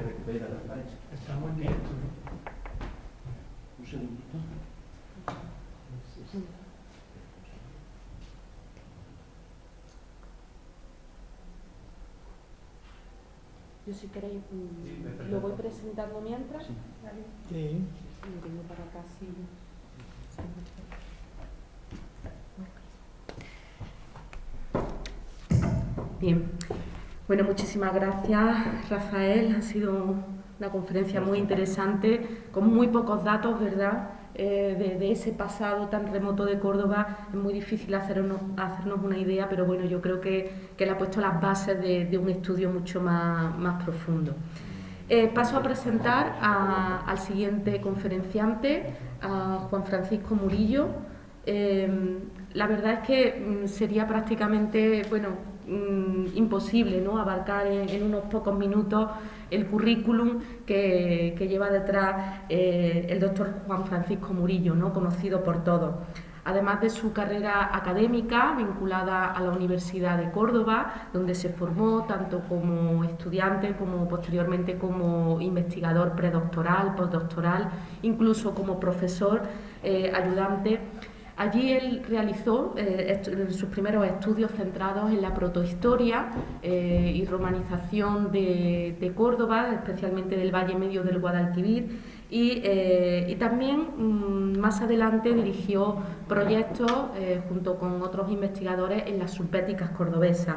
recupere la transparencia. Estamos en directo. Un segundito. Yo si queréis lo voy presentando mientras. Sí. ¿Vale? Sí. Lo tengo para acá, sí. Bien. Bueno, muchísimas gracias, Rafael. Ha sido una conferencia muy interesante, con muy pocos datos, ¿verdad? De ese pasado tan remoto de Córdoba. Es muy difícil hacernos una idea, pero bueno, yo creo que él ha puesto las bases de un estudio mucho más profundo. Paso a presentar al siguiente conferenciante, a Juan Francisco Murillo. La verdad es que sería prácticamente, imposible, ¿no?, abarcar en unos pocos minutos el currículum que lleva detrás el doctor Juan Francisco Murillo, ¿no?, conocido por todos. Además de su carrera académica vinculada a la Universidad de Córdoba, donde se formó tanto como estudiante como posteriormente como investigador predoctoral, postdoctoral, incluso como profesor ayudante. Allí él realizó sus primeros estudios centrados en la protohistoria y romanización de Córdoba, especialmente del Valle Medio del Guadalquivir, y también más adelante dirigió proyectos junto con otros investigadores en las subbéticas cordobesas.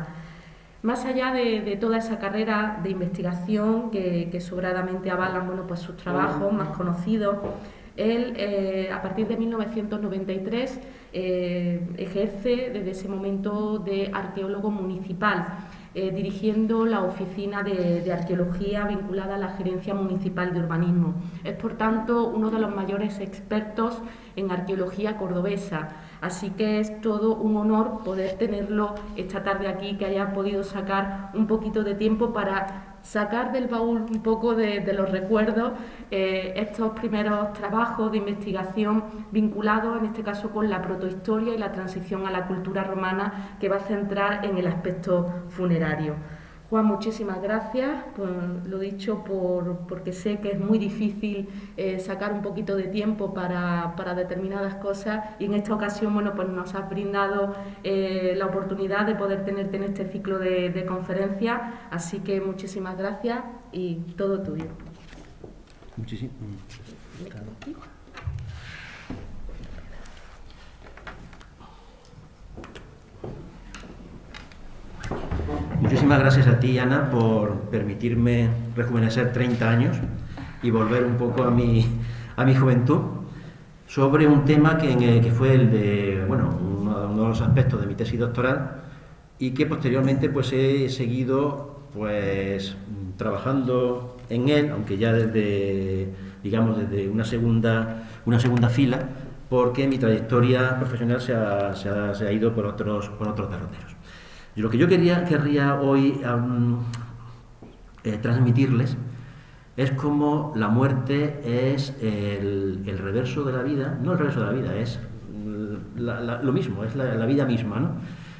Más allá de toda esa carrera de investigación que sobradamente avalan sus trabajos más conocidos, él, a partir de 1993, ejerce desde ese momento de arqueólogo municipal, dirigiendo la oficina de arqueología vinculada a la Gerencia Municipal de Urbanismo. Es, por tanto, uno de los mayores expertos en arqueología cordobesa. Así que es todo un honor poder tenerlo esta tarde aquí, que haya podido sacar un poquito de tiempo para sacar del baúl un poco de los recuerdos estos primeros trabajos de investigación vinculados, en este caso, con la protohistoria y la transición a la cultura romana, que va a centrar en el aspecto funerario. Juan, muchísimas gracias, por lo dicho, porque sé que es muy difícil sacar un poquito de tiempo para determinadas cosas, y en esta ocasión nos has brindado la oportunidad de poder tenerte en este ciclo de conferencias, así que muchísimas gracias y todo tuyo. Muchísimas. Muchísimas gracias a ti, Ana, por permitirme rejuvenecer 30 años y volver un poco a mi juventud sobre un tema que fue el de, uno de los aspectos de mi tesis doctoral, y que posteriormente he seguido trabajando en él, aunque ya desde una segunda fila, porque mi trayectoria profesional se ha ido por otros derroteros. Y lo que yo querría hoy transmitirles es cómo la muerte es el reverso de la vida, no el reverso de la vida, es lo mismo, es la vida misma, ¿no?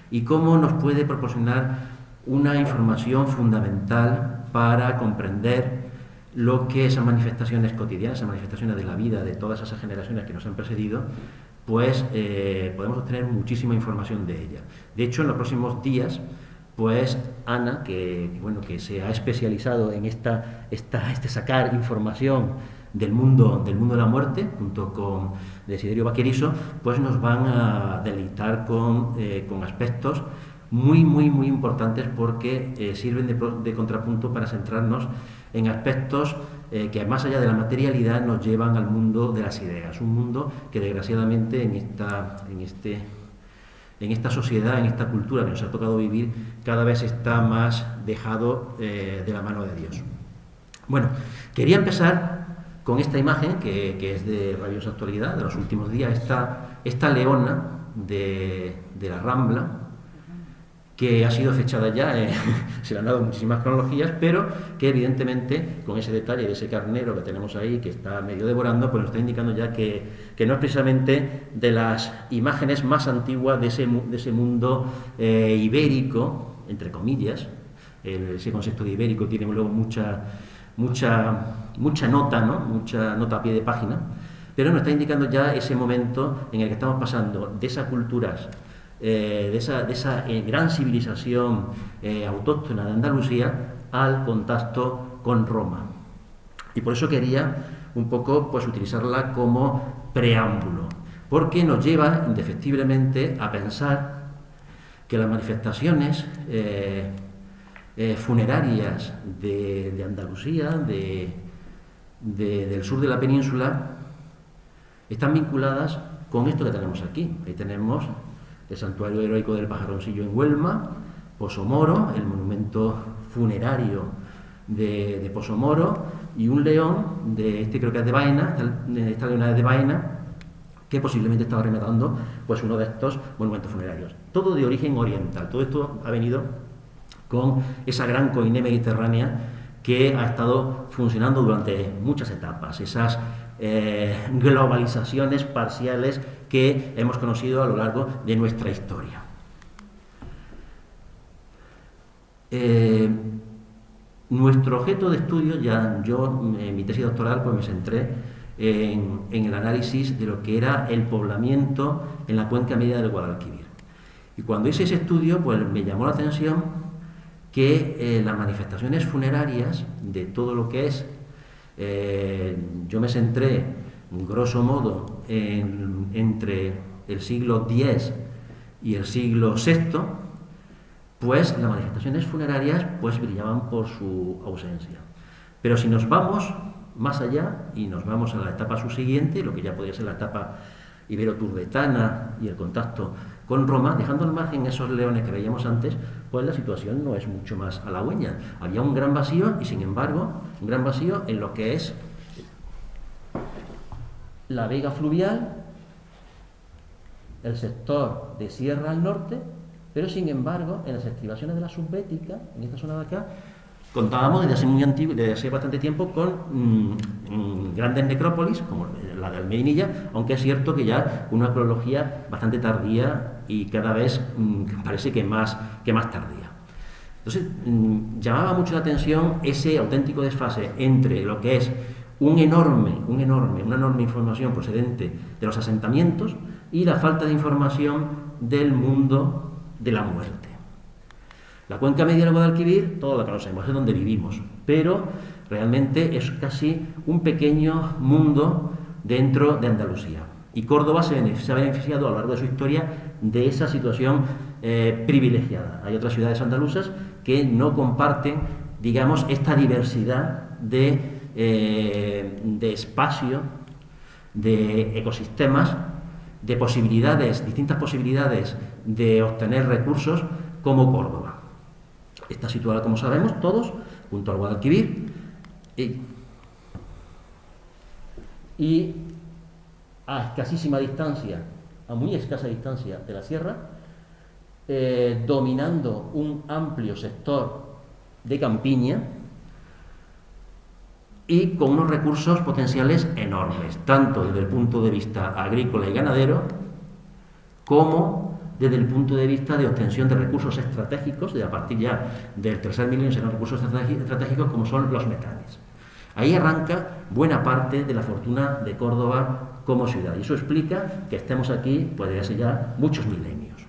Y cómo nos puede proporcionar una información fundamental para comprender lo que esas manifestaciones cotidianas, esas manifestaciones de la vida de todas esas generaciones que nos han precedido, pues podemos obtener muchísima información de ella. De hecho, en los próximos días, pues Ana, que se ha especializado en sacar información del mundo de la muerte, junto con Desiderio Vaquerizo, pues nos van a deleitar con aspectos muy importantes, porque sirven de contrapunto para centrarnos en aspectos que, más allá de la materialidad, nos llevan al mundo de las ideas, un mundo que desgraciadamente en esta sociedad, en esta cultura que nos ha tocado vivir, cada vez está más dejado de la mano de Dios. Bueno, quería empezar con esta imagen que es de rabiosa actualidad, de los últimos días, esta leona de la Rambla, que ha sido fechada ya, se le han dado muchísimas cronologías, pero que evidentemente, con ese detalle de ese carnero que tenemos ahí, que está medio devorando, pues nos está indicando ya que no es precisamente de las imágenes más antiguas de ese mundo ibérico, entre comillas. Ese concepto de ibérico tiene luego mucha nota, ¿no? Mucha nota a pie de página, pero nos está indicando ya ese momento en el que estamos pasando de esas culturas, de esa gran civilización autóctona de Andalucía, al contacto con Roma. Y por eso quería un poco, pues, utilizarla como preámbulo, porque nos lleva indefectiblemente a pensar que las manifestaciones funerarias de Andalucía, del sur de la península, están vinculadas con esto que tenemos aquí. Ahí tenemos el santuario heroico del Pajaroncillo en Huelma, Pozo-Moro, el monumento funerario de Pozo-Moro, y un león, creo que es de Baena, esta leona es de Baena, que posiblemente estaba rematando, pues, uno de estos monumentos funerarios. Todo de origen oriental. Todo esto ha venido con esa gran coine mediterránea que ha estado funcionando durante muchas etapas, esas globalizaciones parciales que hemos conocido a lo largo de nuestra historia. Nuestro objeto de estudio, en mi tesis doctoral, pues me centré en el análisis de lo que era el poblamiento en la cuenca media del Guadalquivir. Y cuando hice ese estudio, pues me llamó la atención que las manifestaciones funerarias de todo lo que es, yo me centré grosso modo entre el siglo X y el siglo VI, pues las manifestaciones funerarias pues brillaban por su ausencia. Pero si nos vamos más allá y nos vamos a la etapa subsiguiente, lo que ya podría ser la etapa ibero-turdetana y el contacto con Roma, dejando al margen esos leones que veíamos antes, pues la situación no es mucho más halagüeña. Había un gran vacío, y sin embargo, un gran vacío en lo que es la vega fluvial, el sector de sierra al norte, pero sin embargo, en las estribaciones de la subbética, en esta zona de acá, contábamos desde hace bastante tiempo con grandes necrópolis, como la de Almeinilla, aunque es cierto que ya una cronología bastante tardía y cada vez parece que más tardía. Entonces, llamaba mucho la atención ese auténtico desfase entre lo que es una enorme información procedente de los asentamientos y la falta de información del mundo de la muerte. La cuenca media del Guadalquivir, todos la conocemos, es donde vivimos, pero realmente es casi un pequeño mundo dentro de Andalucía. Y Córdoba se ha beneficiado a lo largo de su historia de esa situación privilegiada. Hay otras ciudades andaluzas que no comparten, digamos, esta diversidad de espacio, de ecosistemas, de posibilidades, distintas posibilidades de obtener recursos, como Córdoba. Está situada, como sabemos todos, junto al Guadalquivir y a escasísima distancia, a muy escasa distancia de la sierra, dominando un amplio sector de campiña y con unos recursos potenciales enormes, tanto desde el punto de vista agrícola y ganadero como desde el punto de vista de obtención de recursos estratégicos, de a partir ya del tercer milenio serán recursos estratégicos como son los metales. Ahí arranca buena parte de la fortuna de Córdoba como ciudad, y eso explica que estemos aquí, pues desde hace ya muchos milenios.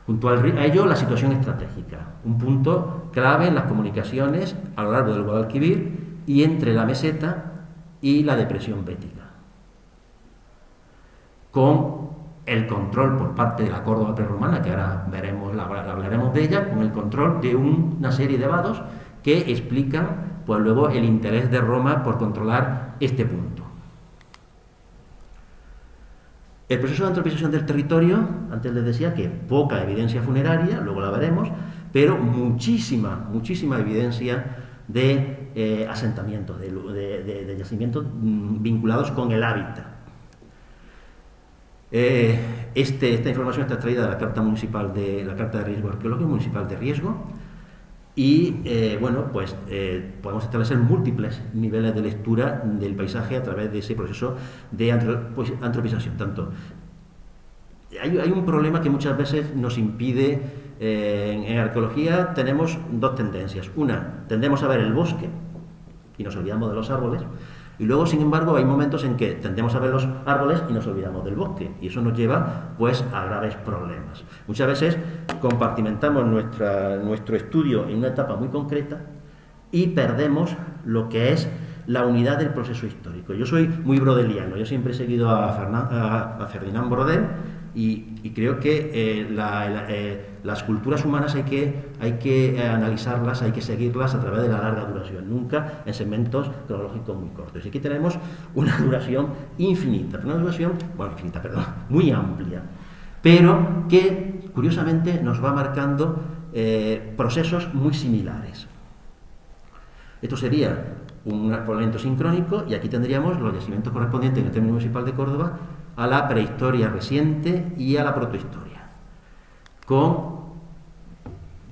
Junto a ello, la situación estratégica, un punto clave en las comunicaciones a lo largo del Guadalquivir y entre la meseta y la depresión bética, con el control por parte de la Córdoba prerromana, que ahora hablaremos de ella, con el control de una serie de vados que explican pues luego el interés de Roma por controlar este punto. El proceso de antropización del territorio, antes les decía que poca evidencia funeraria, luego la veremos, pero muchísima evidencia de asentamientos, de yacimientos vinculados con el hábitat. Esta información está extraída de la Carta Municipal la Carta de Riesgo Arqueológico Municipal de Riesgo, y podemos establecer múltiples niveles de lectura del paisaje a través de ese proceso de antropización. Hay un problema que muchas veces nos impide, en arqueología tenemos dos tendencias. Una, tendemos a ver el bosque y nos olvidamos de los árboles, y luego, sin embargo, hay momentos en que tendemos a ver los árboles y nos olvidamos del bosque, y eso nos lleva pues a graves problemas. Muchas veces compartimentamos nuestro estudio en una etapa muy concreta y perdemos lo que es la unidad del proceso histórico. Yo soy muy brodeliano, yo siempre he seguido a Ferdinand Brodel, y creo que las culturas humanas hay que analizarlas, hay que seguirlas a través de la larga duración, nunca en segmentos cronológicos muy cortos. Y aquí tenemos una duración infinita, muy amplia, pero que curiosamente nos va marcando procesos muy similares. Esto sería un poblamiento sincrónico, y aquí tendríamos los yacimientos correspondientes en el término municipal de Córdoba a la prehistoria reciente y a la protohistoria.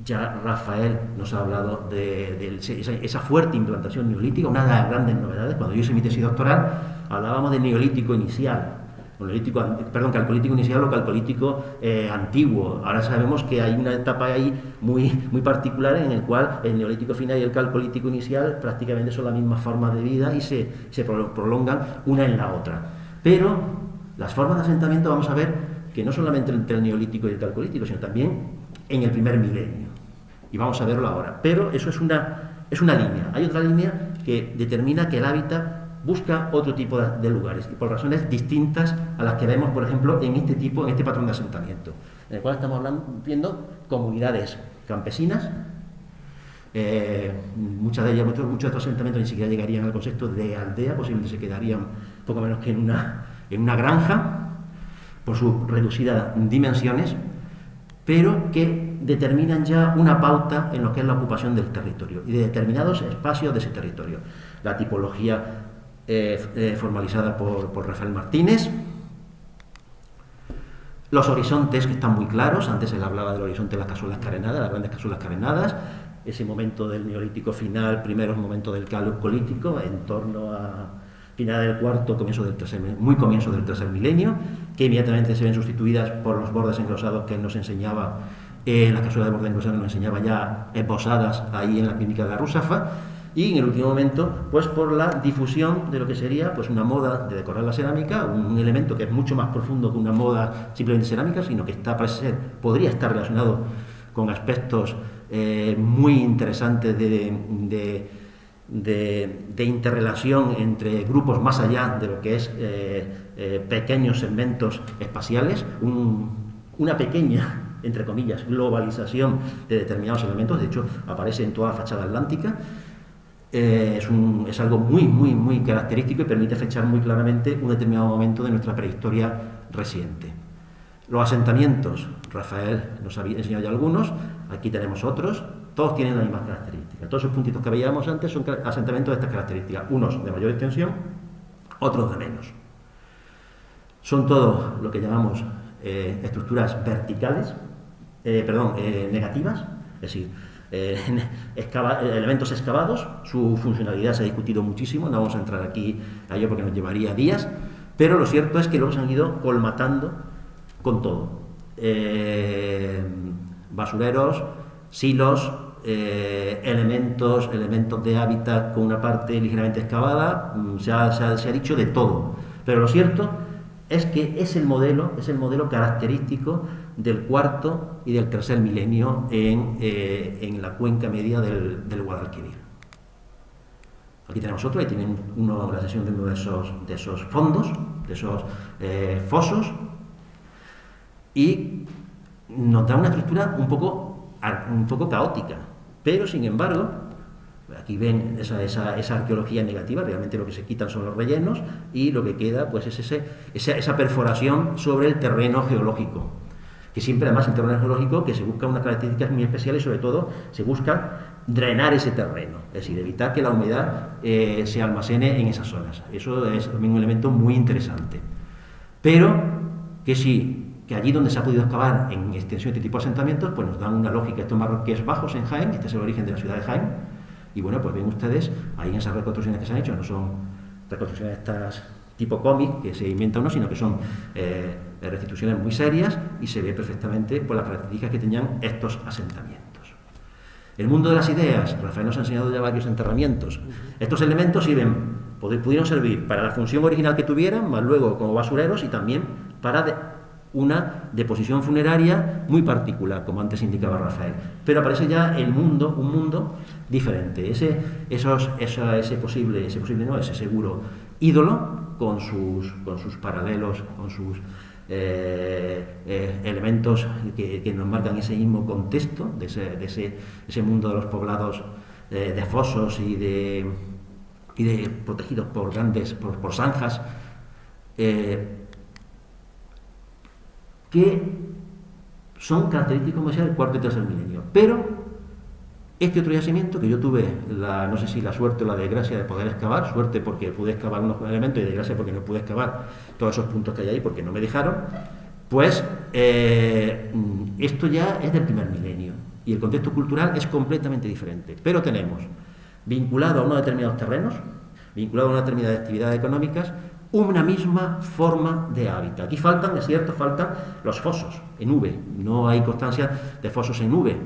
Ya Rafael nos ha hablado de esa fuerte implantación neolítica, una de las grandes novedades. Cuando yo hice mi tesis doctoral, hablábamos de neolítico inicial, calcolítico inicial o calcolítico antiguo. Ahora sabemos que hay una etapa ahí muy particular en el cual el neolítico final y el calcolítico inicial prácticamente son la misma forma de vida y se prolongan una en la otra. Pero las formas de asentamiento vamos a ver que no solamente entre el neolítico y el calcolítico, sino también en el primer milenio. Y vamos a verlo ahora. Pero eso es una línea. Hay otra línea que determina que el hábitat busca otro tipo de lugares, y por razones distintas a las que vemos, por ejemplo, en este patrón de asentamiento, en el cual estamos viendo comunidades campesinas. Muchas de ellas, muchos de estos asentamientos ni siquiera llegarían al concepto de aldea, posiblemente se quedarían poco menos que en una granja, por sus reducidas dimensiones, pero que determinan ya una pauta en lo que es la ocupación del territorio y de determinados espacios de ese territorio. La tipología formalizada por Rafael Martínez, los horizontes que están muy claros. Antes él hablaba del horizonte de las cazuelas carenadas, las grandes cazuelas carenadas, ese momento del neolítico final, primeros momentos del calcolítico, en torno a final del cuarto, muy comienzo del tercer milenio, que inmediatamente se ven sustituidas por los bordes engrosados que él nos enseñaba, la cazuela de borde engrosado nos enseñaba ya esbozadas ahí en la clínica de la Rusafa, y en el último momento, pues por la difusión de lo que sería pues una moda de decorar la cerámica, un elemento que es mucho más profundo que una moda simplemente cerámica, sino que podría estar relacionado con aspectos muy interesantes de interrelación entre grupos más allá de lo que es pequeños segmentos espaciales, una pequeña, entre comillas, globalización de determinados elementos. De hecho, aparece en toda la fachada atlántica. Es algo muy característico y permite fechar muy claramente un determinado momento de nuestra prehistoria reciente. Los asentamientos, Rafael nos había enseñado ya algunos, aquí tenemos otros. Todos tienen la misma característica. Todos esos puntitos que veíamos antes son asentamientos de estas características, unos de mayor extensión, otros de menos. Son todos lo que llamamos estructuras verticales, negativas, es decir, elementos excavados. Su funcionalidad se ha discutido muchísimo, no vamos a entrar aquí a ello porque nos llevaría días, pero lo cierto es que los han ido colmatando con todo. basureros, silos, elementos de hábitat con una parte ligeramente excavada, se ha dicho de todo. Pero lo cierto es que es el modelo característico del cuarto y del tercer milenio en la cuenca media del Guadalquivir. Aquí tenemos otro, ahí tienen la sesión de uno de esos fondos, de esos fosos, y nos da una estructura un poco caótica, pero sin embargo, aquí ven esa arqueología negativa, realmente lo que se quitan son los rellenos y lo que queda pues es esa perforación sobre el terreno geológico, que siempre además el terreno geológico que se busca unas características muy especiales, sobre todo se busca drenar ese terreno, es decir, evitar que la humedad se almacene en esas zonas. Eso es también un elemento muy interesante. Pero que allí donde se ha podido excavar en extensión de este tipo de asentamientos, pues nos dan una lógica, estos marroquíes bajos en Jaén, este es el origen de la ciudad de Jaén, y bueno, pues ven ustedes, ahí en esas reconstrucciones que se han hecho, no son reconstrucciones estas tipo cómic que se inventa uno, sino que son restituciones muy serias y se ve perfectamente por las características que tenían estos asentamientos. El mundo de las ideas, Rafael nos ha enseñado ya varios enterramientos. Estos elementos pudieron servir para la función original que tuvieran, más luego como basureros y también para una deposición funeraria muy particular, como antes indicaba Rafael. Pero aparece ya un mundo diferente. Ese seguro ídolo con sus paralelos, con sus elementos que nos marcan ese mismo contexto de ese mundo de los poblados de fosos y de protegidos por zanjas, que son característicos, como decía, del cuarto y tercer milenio. Pero este otro yacimiento, que yo tuve no sé si la suerte o la desgracia de poder excavar, suerte porque pude excavar unos elementos y desgracia porque no pude excavar todos esos puntos que hay ahí porque no me dejaron, pues esto ya es del primer milenio y el contexto cultural es completamente diferente. Pero tenemos, vinculado a unos determinados terrenos, vinculado a una determinada actividades económicas, una misma forma de hábitat. Aquí faltan los fosos en V, no hay constancia de fosos en V,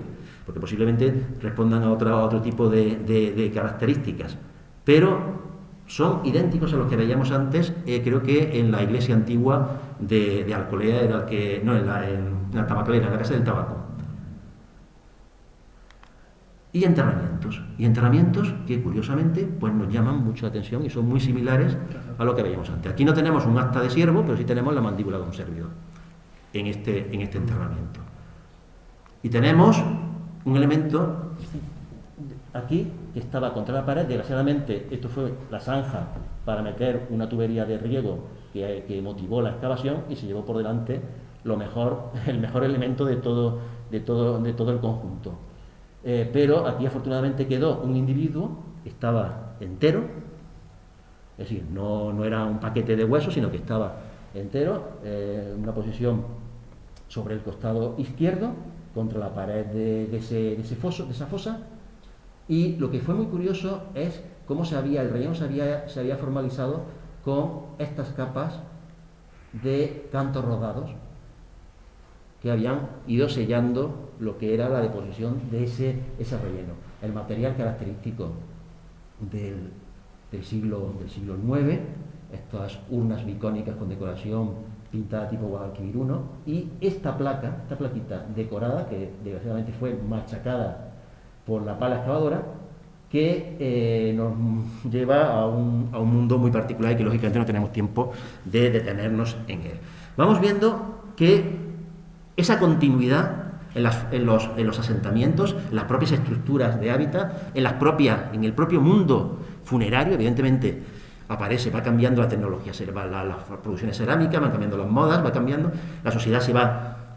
porque posiblemente respondan a otro tipo de características, pero son idénticos a los que veíamos antes, creo que en la iglesia antigua de Alcolea, en la tabacalera, en la casa del tabaco. Y enterramientos que curiosamente pues nos llaman mucho la atención y son muy similares a lo que veíamos antes. Aquí no tenemos un asta de ciervo, pero sí tenemos la mandíbula de un servidor en este enterramiento. Y tenemos un elemento aquí que estaba contra la pared. Desgraciadamente esto fue la zanja para meter una tubería de riego que motivó la excavación y se llevó por delante el mejor elemento de todo el conjunto. Pero aquí afortunadamente quedó un individuo, estaba entero, es decir, no era un paquete de huesos, sino que estaba entero, en una posición sobre el costado izquierdo, contra la pared de esa fosa, y lo que fue muy curioso es cómo el relleno se había formalizado con estas capas de cantos rodados que habían ido sellando lo que era la deposición de ese relleno. El material característico del siglo IX, estas urnas bicónicas con decoración pintada tipo Guadalquivir I, y esta plaquita decorada, que desgraciadamente fue machacada por la pala excavadora, que nos lleva a un mundo muy particular y que lógicamente no tenemos tiempo de detenernos en él. Vamos viendo que esa continuidad en los asentamientos, en las propias estructuras de hábitat, en el propio mundo funerario, evidentemente va cambiando la tecnología, las producciones cerámicas, van cambiando las modas, va cambiando, la sociedad se va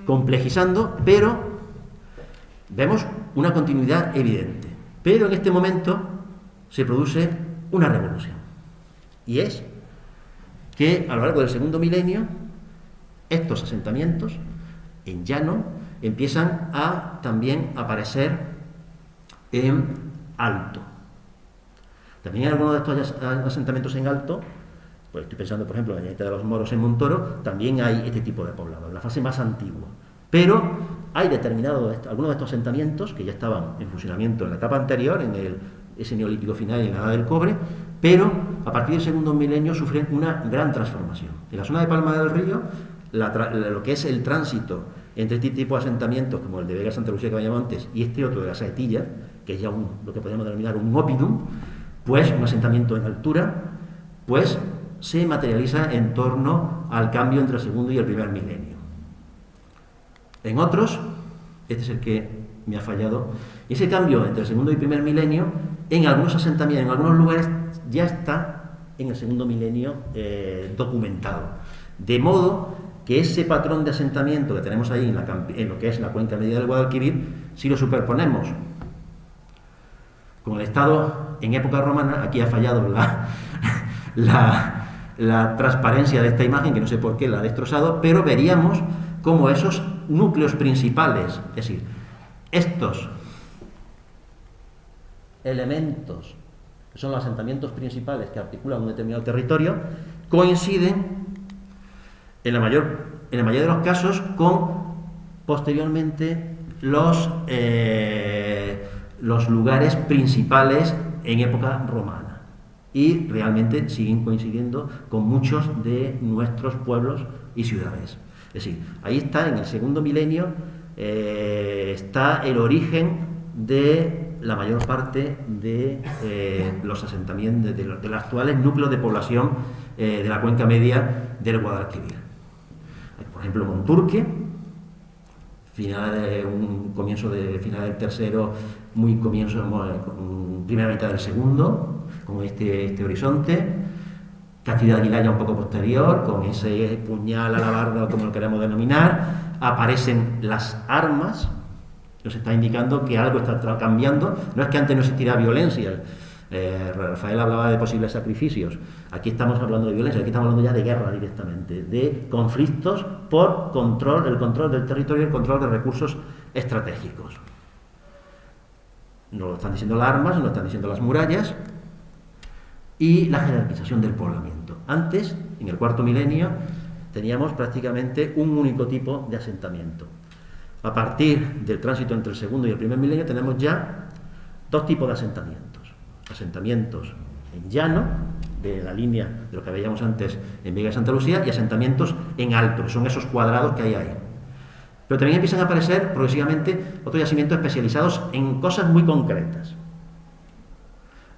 complejizando, pero vemos una continuidad evidente. Pero en este momento se produce una revolución, y es que a lo largo del segundo milenio estos asentamientos en llano empiezan a también aparecer en alto. También hay algunos de estos asentamientos en alto pues estoy pensando, por ejemplo, en la Ermita de los Moros en Montoro, también hay este tipo de poblado, en la fase más antigua. Pero hay algunos de estos asentamientos que ya estaban en funcionamiento en la etapa anterior, en ese neolítico final y en la edad del cobre, pero a partir del segundo milenio sufren una gran transformación. En la zona de Palma del Río, lo que es el tránsito entre este tipo de asentamientos, como el de Vega Santa Lucía que habíamos antes, y este otro de la Saetilla, que es ya lo que podemos denominar un oppidum, pues un asentamiento en altura, pues se materializa en torno al cambio entre el segundo y el primer milenio. En otros, este es el que me ha fallado, ese cambio entre el segundo y el primer milenio, en algunos asentamientos, en algunos lugares, ya está en el segundo milenio documentado. De modo que ese patrón de asentamiento que tenemos ahí en lo que es la cuenca media del Guadalquivir, si lo superponemos con el estado en época romana, aquí ha fallado la transparencia de esta imagen, que no sé por qué la ha destrozado, pero veríamos cómo esos núcleos principales, es decir, estos elementos, que son los asentamientos principales que articulan un determinado territorio, coinciden en la mayoría de los casos con posteriormente los lugares principales en época romana, y realmente siguen coincidiendo con muchos de nuestros pueblos y ciudades. Es decir, ahí está, en el segundo milenio, está el origen de la mayor parte de los asentamientos, de los actuales núcleos de población de la cuenca media del Guadalquivir. Por ejemplo, Monturque, comienzo del tercero, primera mitad del segundo, con este horizonte. Castilla de Aguilar ya un poco posterior, con ese puñal alabarda, como lo queremos denominar. Aparecen las armas, nos está indicando que algo está cambiando. No es que antes no existiera violencia, Rafael hablaba de posibles sacrificios, aquí estamos hablando de violencia, aquí estamos hablando ya de guerra directamente, de conflictos por el control del territorio y el control de recursos estratégicos. Nos lo están diciendo las armas, nos lo están diciendo las murallas y la jerarquización del poblamiento. Antes, en el cuarto milenio, teníamos prácticamente un único tipo de asentamiento. A partir del tránsito entre el segundo y el primer milenio tenemos ya dos tipos de asentamientos. Asentamientos en llano, de la línea de lo que veíamos antes en Vega de Santa Lucía, y asentamientos en alto, que son esos cuadrados que hay ahí. Pero también empiezan a aparecer progresivamente otros yacimientos especializados en cosas muy concretas.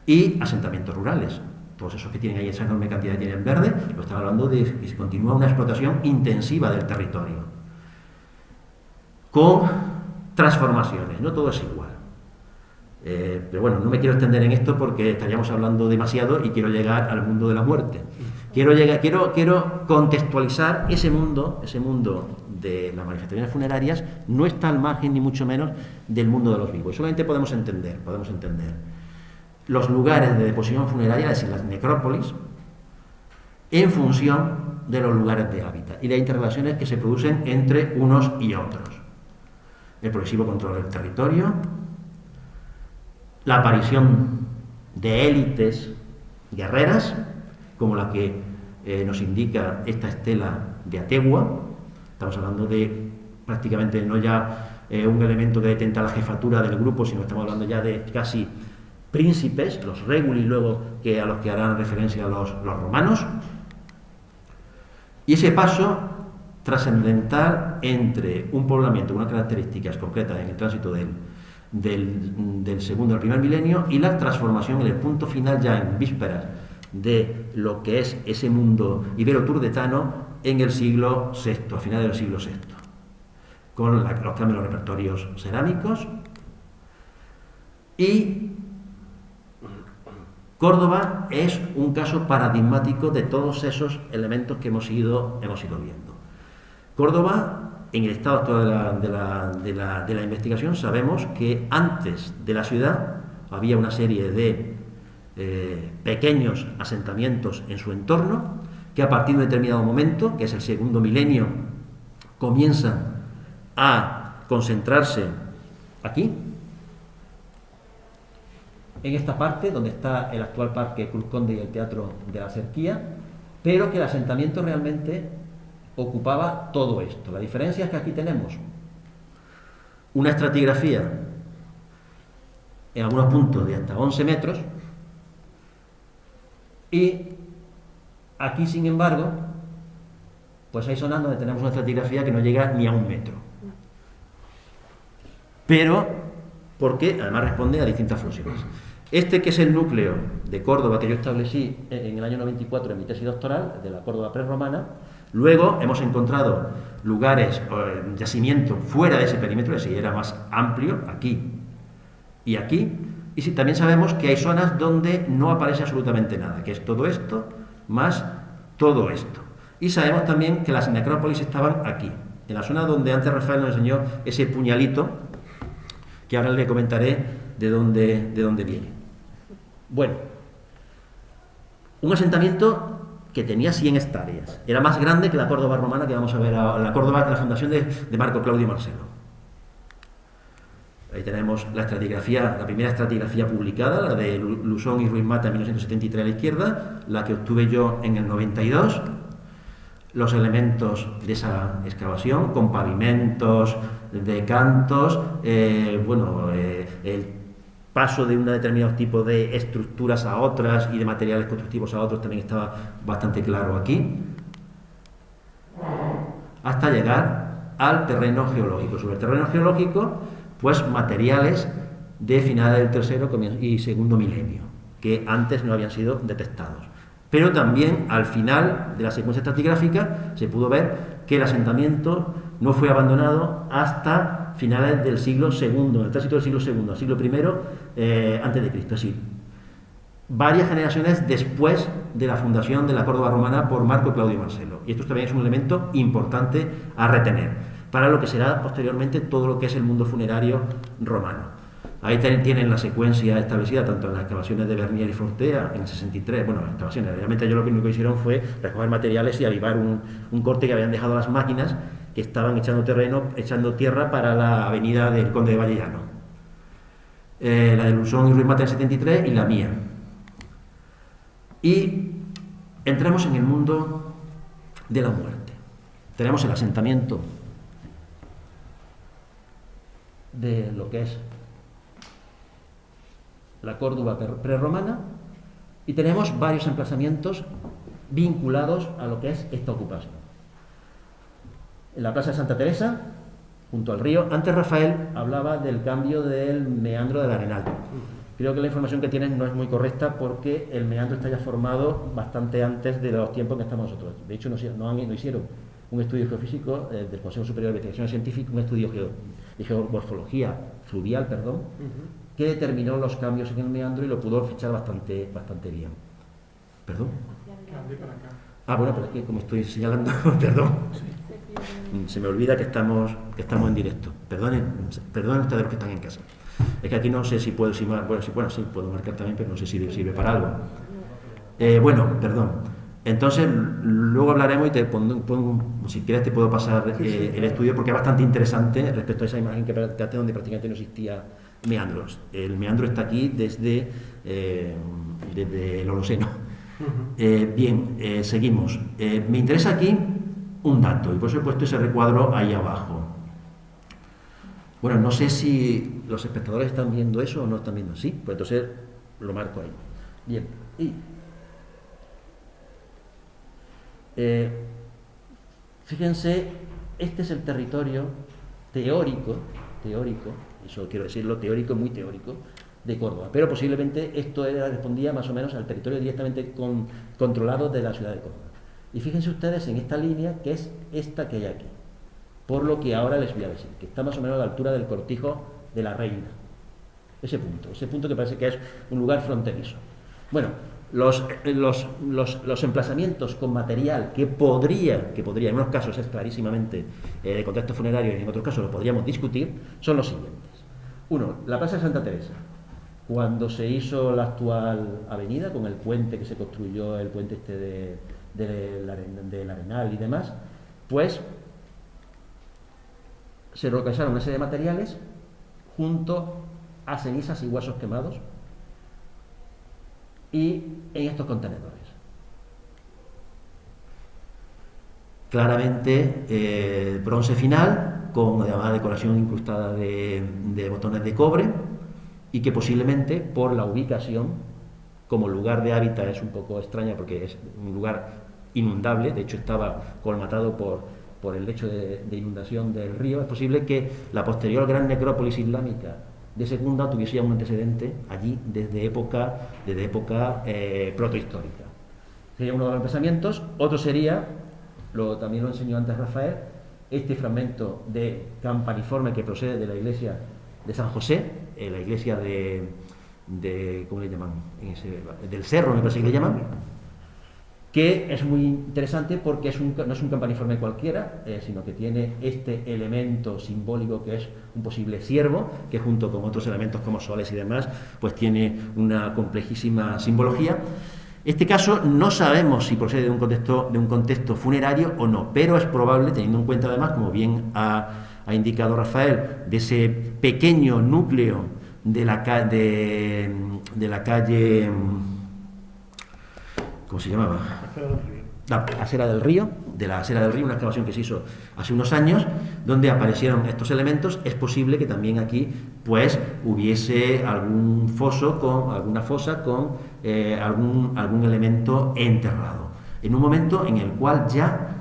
Y asentamientos rurales, todos esos que tienen ahí esa enorme cantidad de tierra en verde, lo están hablando de que se continúa una explotación intensiva del territorio, con transformaciones, no todo es igual. Pero bueno, no me quiero extender en esto porque estaríamos hablando demasiado y quiero llegar al mundo de la muerte. Quiero contextualizar ese mundo de las manifestaciones funerarias. No está al margen ni mucho menos del mundo de los vivos. Solamente podemos entender los lugares de deposición funeraria, es decir, las necrópolis, en función de los lugares de hábitat y las interrelaciones que se producen entre unos y otros. El progresivo control del territorio, la aparición de élites guerreras, como la que nos indica esta estela de Ategua. Estamos hablando de prácticamente no ya un elemento que detenta la jefatura del grupo, sino estamos hablando ya de casi príncipes, los reguli luego, a los que harán referencia los romanos. Y ese paso trascendental entre un poblamiento con unas características concretas en el tránsito del segundo al primer milenio y la transformación en el punto final, ya en vísperas de lo que es ese mundo ibero-turdetano en el siglo VI, a finales del siglo VI, con los cambios en los repertorios cerámicos. Y Córdoba es un caso paradigmático de todos esos elementos que hemos ido viendo. Córdoba, en el estado actual de la investigación, sabemos que antes de la ciudad había una serie de pequeños asentamientos en su entorno, que a partir de un determinado momento, que es el segundo milenio, comienzan a concentrarse aquí, en esta parte donde está el actual Parque Cruz Conde y el Teatro de la Cerquía, pero que el asentamiento realmente ocupaba todo esto. La diferencia es que aquí tenemos una estratigrafía en algunos puntos de hasta 11 metros y aquí, sin embargo, pues hay zonas donde tenemos una estratigrafía que no llega ni a 1 metro. Pero, porque además responde a distintas flosiones. Este, que es el núcleo de Córdoba que yo establecí en el año 94 en mi tesis doctoral, de la Córdoba prerromana, luego hemos encontrado lugares, yacimientos fuera de ese perímetro, es decir, era más amplio, aquí y aquí, y sí, también sabemos que hay zonas donde no aparece absolutamente nada, que es todo esto más todo esto. Y sabemos también que las necrópolis estaban aquí, en la zona donde antes Rafael nos enseñó ese puñalito, que ahora le comentaré de dónde viene. Bueno, un asentamiento que tenía 100 hectáreas, era más grande que la Córdoba romana que vamos a ver ahora, la Córdoba de la fundación de Marco Claudio Marcelo. Ahí tenemos la estratigrafía, la primera estratigrafía publicada, la de Luzón y Ruiz Mata en 1973 a la izquierda, la que obtuve yo en el 92, los elementos de esa excavación, con pavimentos, de cantos, el paso de un determinado tipo de estructuras a otras y de materiales constructivos a otros también estaba bastante claro aquí, hasta llegar al terreno geológico. Sobre el terreno geológico, pues materiales de finales del tercero y segundo milenio, que antes no habían sido detectados. Pero también al final de la secuencia estratigráfica se pudo ver que el asentamiento no fue abandonado hasta finales del siglo II, el tránsito del siglo II al siglo I antes de Cristo, es decir, varias generaciones después de la fundación de la Córdoba romana por Marco Claudio Marcelo. Y esto también es un elemento importante a retener para lo que será posteriormente todo lo que es el mundo funerario romano. Ahí tienen la secuencia establecida tanto en las excavaciones de Bernier y Fortea en el 63, bueno, las excavaciones, realmente ellos lo único que hicieron fue recoger materiales y avivar un corte que habían dejado las máquinas que estaban echando tierra para la avenida del Conde de Vallellano. La de Luzón y Ruiz Mata en el 73 y la mía. Y entramos en el mundo de la muerte. Tenemos el asentamiento de lo que es la Córdoba prerromana y tenemos varios emplazamientos vinculados a lo que es esta ocupación. En la plaza de Santa Teresa, junto al río, antes Rafael hablaba del cambio del meandro del Arenal. Creo que la información que tienen no es muy correcta porque el meandro está ya formado bastante antes de los tiempos en que estamos nosotros. De hecho, no hicieron un estudio geofísico del Consejo Superior de Investigaciones Científicas, un estudio de geomorfología fluvial, que determinó los cambios en el meandro y lo pudo fichar bastante bien. ¿Perdón? Bueno, pero es que como estoy señalando, perdón. Se me olvida que estamos en directo. Perdonen ustedes los que están en casa. Es que aquí no sé si puedo, sí puedo marcar también, pero no sé si sirve para algo. Perdón. Entonces, luego hablaremos y te pongo, si quieres te puedo pasar el estudio porque es bastante interesante respecto a esa imagen que donde prácticamente no existía meandros. El meandro está aquí desde el Holoceno. Seguimos. Me interesa aquí un dato y por eso he puesto ese recuadro ahí abajo. Bueno, no sé si los espectadores están viendo eso o no están viendo. Sí, pues entonces lo marco ahí. Bien. Y fíjense, este es el territorio teórico, eso quiero decirlo, teórico, muy teórico, de Córdoba, pero posiblemente esto respondía más o menos al territorio directamente controlado de la ciudad de Córdoba. Y fíjense ustedes en esta línea, que es esta que hay aquí, por lo que ahora les voy a decir, que está más o menos a la altura del Cortijo de la Reina, ese punto que parece que es un lugar fronterizo. Bueno, los emplazamientos con material que podría, en unos casos es clarísimamente de contexto funerario y en otros casos lo podríamos discutir, son los siguientes. Uno, la Plaza de Santa Teresa. Cuando se hizo la actual avenida, con el puente que se construyó, el puente del Arenal y demás, pues se localizaron una serie de materiales junto a cenizas y huesos quemados y en estos contenedores. claramente bronce final, con además decoración incrustada de botones de cobre, y que posiblemente por la ubicación, como lugar de hábitat es un poco extraña porque es un lugar inundable, de hecho estaba colmatado por el lecho de inundación del río, es posible que la posterior gran necrópolis islámica de Secunda tuviese ya un antecedente allí desde época protohistórica. Sería uno de los pensamientos. Otro sería, también lo enseñó antes Rafael, este fragmento de campaniforme que procede de la iglesia de San José, la iglesia de ¿cómo le llaman? Del Cerro, me parece que le llaman, que es muy interesante porque no es un campaniforme cualquiera, sino que tiene este elemento simbólico que es un posible ciervo, que junto con otros elementos como soles y demás, pues tiene una complejísima simbología. Este caso no sabemos si procede de un contexto funerario o no, pero es probable, teniendo en cuenta además, como bien ha indicado Rafael, de ese pequeño núcleo de la calle, ¿cómo se llamaba? La acera del río, una excavación que se hizo hace unos años, donde aparecieron estos elementos. Es posible que también aquí pues hubiese alguna fosa con algún elemento enterrado, en un momento en el cual ya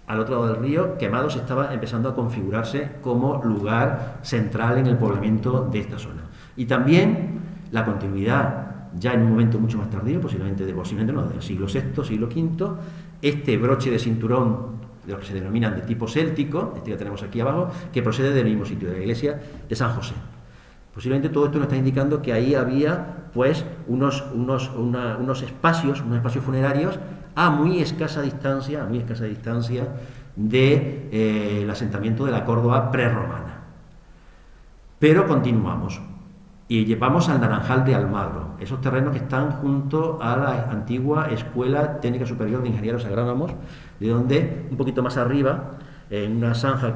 al otro lado del río, Quemados estaba empezando a configurarse como lugar central en el poblamiento de esta zona. Y también la continuidad, ya en un momento mucho más tardío, posiblemente no, del siglo VI, siglo V, este broche de cinturón, de lo que se denominan de tipo céltico, este que tenemos aquí abajo, que procede del mismo sitio, de la iglesia de San José. Posiblemente todo esto nos está indicando que ahí había pues unos espacios funerarios a muy escasa distancia del asentamiento de la Córdoba prerromana. Pero continuamos y vamos al Naranjal de Almagro, esos terrenos que están junto a la antigua Escuela Técnica Superior de Ingenieros Agrónomos, de donde un poquito más arriba, en una zanja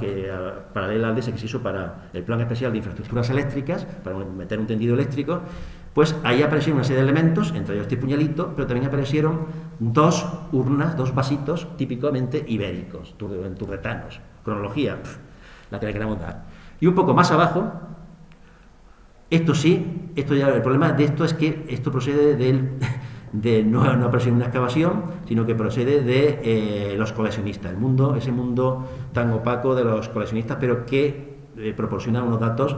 paralela al que se hizo para el Plan Especial de Infraestructuras Eléctricas, para meter un tendido eléctrico, pues ahí aparecieron una serie de elementos, entre ellos este puñalito, pero también aparecieron dos urnas, dos vasitos típicamente ibéricos, turretanos, cronología, la que le queramos dar. Y un poco más abajo, el problema de esto es que esto procede no aparece en una excavación, sino que procede de los coleccionistas, ese mundo tan opaco de los coleccionistas, pero que proporciona unos datos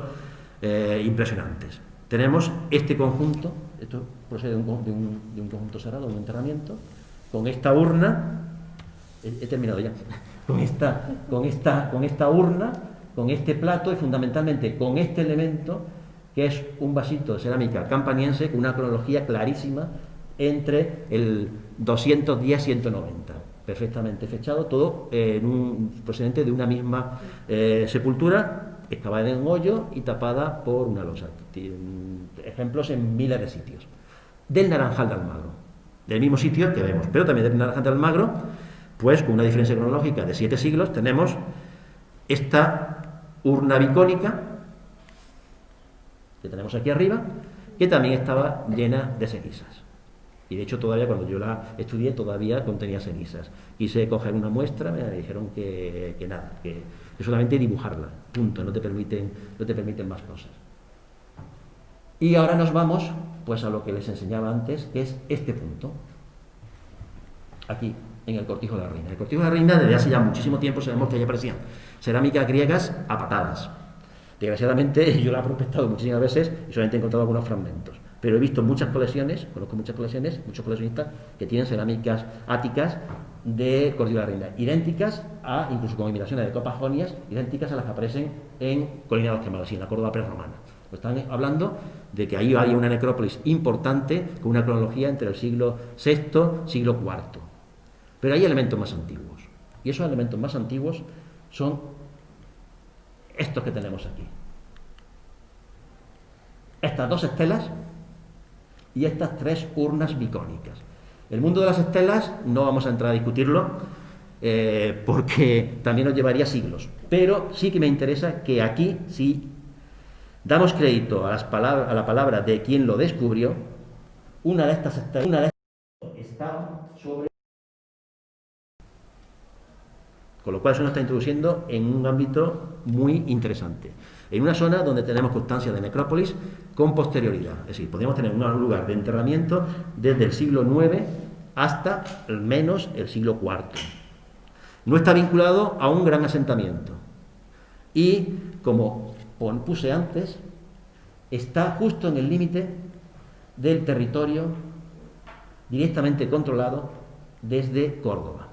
impresionantes. Tenemos este conjunto, esto procede de un conjunto cerrado, de un enterramiento, con esta urna, he terminado ya, con esta urna, con este plato y fundamentalmente con este elemento, que es un vasito de cerámica campaniense con una cronología clarísima entre el 210 y 190, perfectamente fechado, todo procedente de una misma sepultura, excavada en un hoyo y tapada por una losa. Ejemplos en miles de sitios. Del Naranjal de Almagro, del mismo sitio que vemos, pero también del Naranjal de Almagro, pues con una diferencia cronológica de 7 siglos, tenemos esta urna bicónica que tenemos aquí arriba, que también estaba llena de cenizas. Y de hecho todavía cuando yo la estudié todavía contenía cenizas. Quise coger una muestra, me dijeron que nada, que solamente dibujarla, punto, no te permiten más cosas. Y ahora nos vamos pues a lo que les enseñaba antes, que es este punto, aquí, en el Cortijo de la Reina. El Cortijo de la Reina, desde hace ya muchísimo tiempo sabemos que allí aparecían cerámicas griegas a patadas. Desgraciadamente yo la he prospectado muchísimas veces y solamente he encontrado algunos fragmentos, pero he visto muchas colecciones, conozco muchas colecciones, muchos coleccionistas que tienen cerámicas áticas de Cortijo de la Reina, idénticas incluso con imitaciones de copas jonias, idénticas a las que aparecen en Colina de los Quemados y en la Córdoba prerromana. Pues están hablando de que ahí hay una necrópolis importante con una cronología entre el siglo VI, siglo IV. Pero hay elementos más antiguos, y esos elementos más antiguos son estos que tenemos aquí. Estas dos estelas y estas 3 urnas bicónicas. El mundo de las estelas no vamos a entrar a discutirlo porque también nos llevaría siglos, pero sí que me interesa que aquí, si damos crédito a la palabra de quien lo descubrió, una de estas estelas estaba sobre Con lo cual eso nos está introduciendo en un ámbito muy interesante. En una zona donde tenemos constancia de necrópolis con posterioridad. Es decir, podríamos tener un lugar de enterramiento desde el siglo IX hasta al menos el siglo IV. No está vinculado a un gran asentamiento. Y, como puse antes, está justo en el límite del territorio directamente controlado desde Córdoba.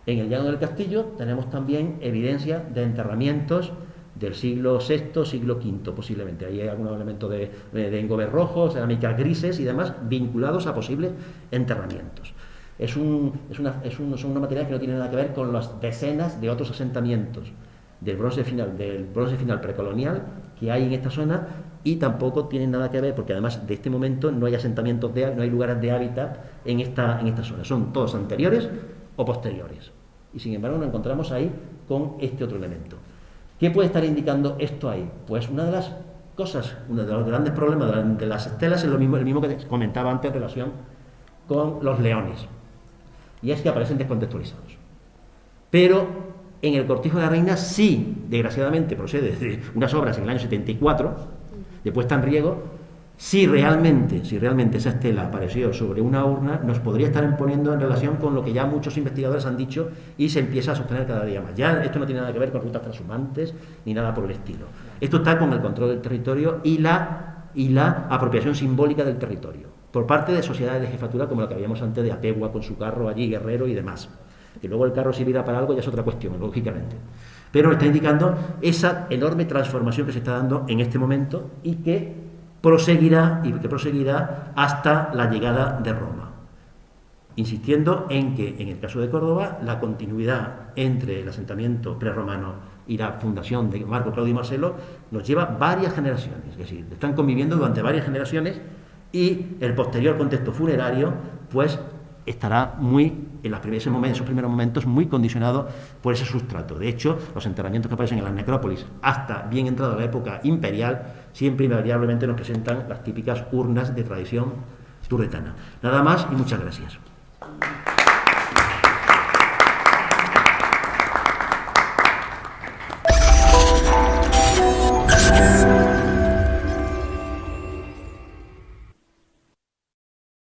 En el Llano del Castillo tenemos también evidencia de enterramientos del siglo VI, siglo V posiblemente. Ahí hay algunos elementos de engobes rojos, cerámicas grises y demás vinculados a posibles enterramientos. Son unos materiales que no tienen nada que ver con las decenas de otros asentamientos del bronce final precolonial que hay en esta zona, y tampoco tienen nada que ver, porque además de este momento no hay asentamientos, no hay lugares de hábitat en esta zona. Son todos anteriores o posteriores. Y sin embargo nos encontramos ahí con este otro elemento. ¿Qué puede estar indicando esto ahí? Pues una de las cosas, uno de los grandes problemas de las estelas es el mismo que comentaba antes en relación con los leones. Y es que aparecen descontextualizados. Pero en el Cortijo de la Reina sí, desgraciadamente, procede de unas obras en el año 74, de puesta en riego. Si realmente esa estela apareció sobre una urna, nos podría estar imponiendo en relación con lo que ya muchos investigadores han dicho y se empieza a sostener cada día más. Ya esto no tiene nada que ver con rutas transhumantes ni nada por el estilo. Esto está con el control del territorio y la apropiación simbólica del territorio por parte de sociedades de jefatura como la que habíamos antes de Ategua con su carro allí, Guerrero y demás. Que luego el carro sirviera para algo ya es otra cuestión, lógicamente. Pero está indicando esa enorme transformación que se está dando en este momento y que proseguirá hasta la llegada de Roma. Insistiendo en que, en el caso de Córdoba, la continuidad entre el asentamiento prerromano y la fundación de Marco Claudio y Marcelo nos lleva varias generaciones. Es decir, están conviviendo durante varias generaciones y el posterior contexto funerario, pues, estará en esos primeros momentos muy condicionado por ese sustrato. De hecho, los enterramientos que aparecen en las necrópolis hasta bien entrada la época imperial siempre invariablemente nos presentan las típicas urnas de tradición turdetana. Nada más y muchas gracias.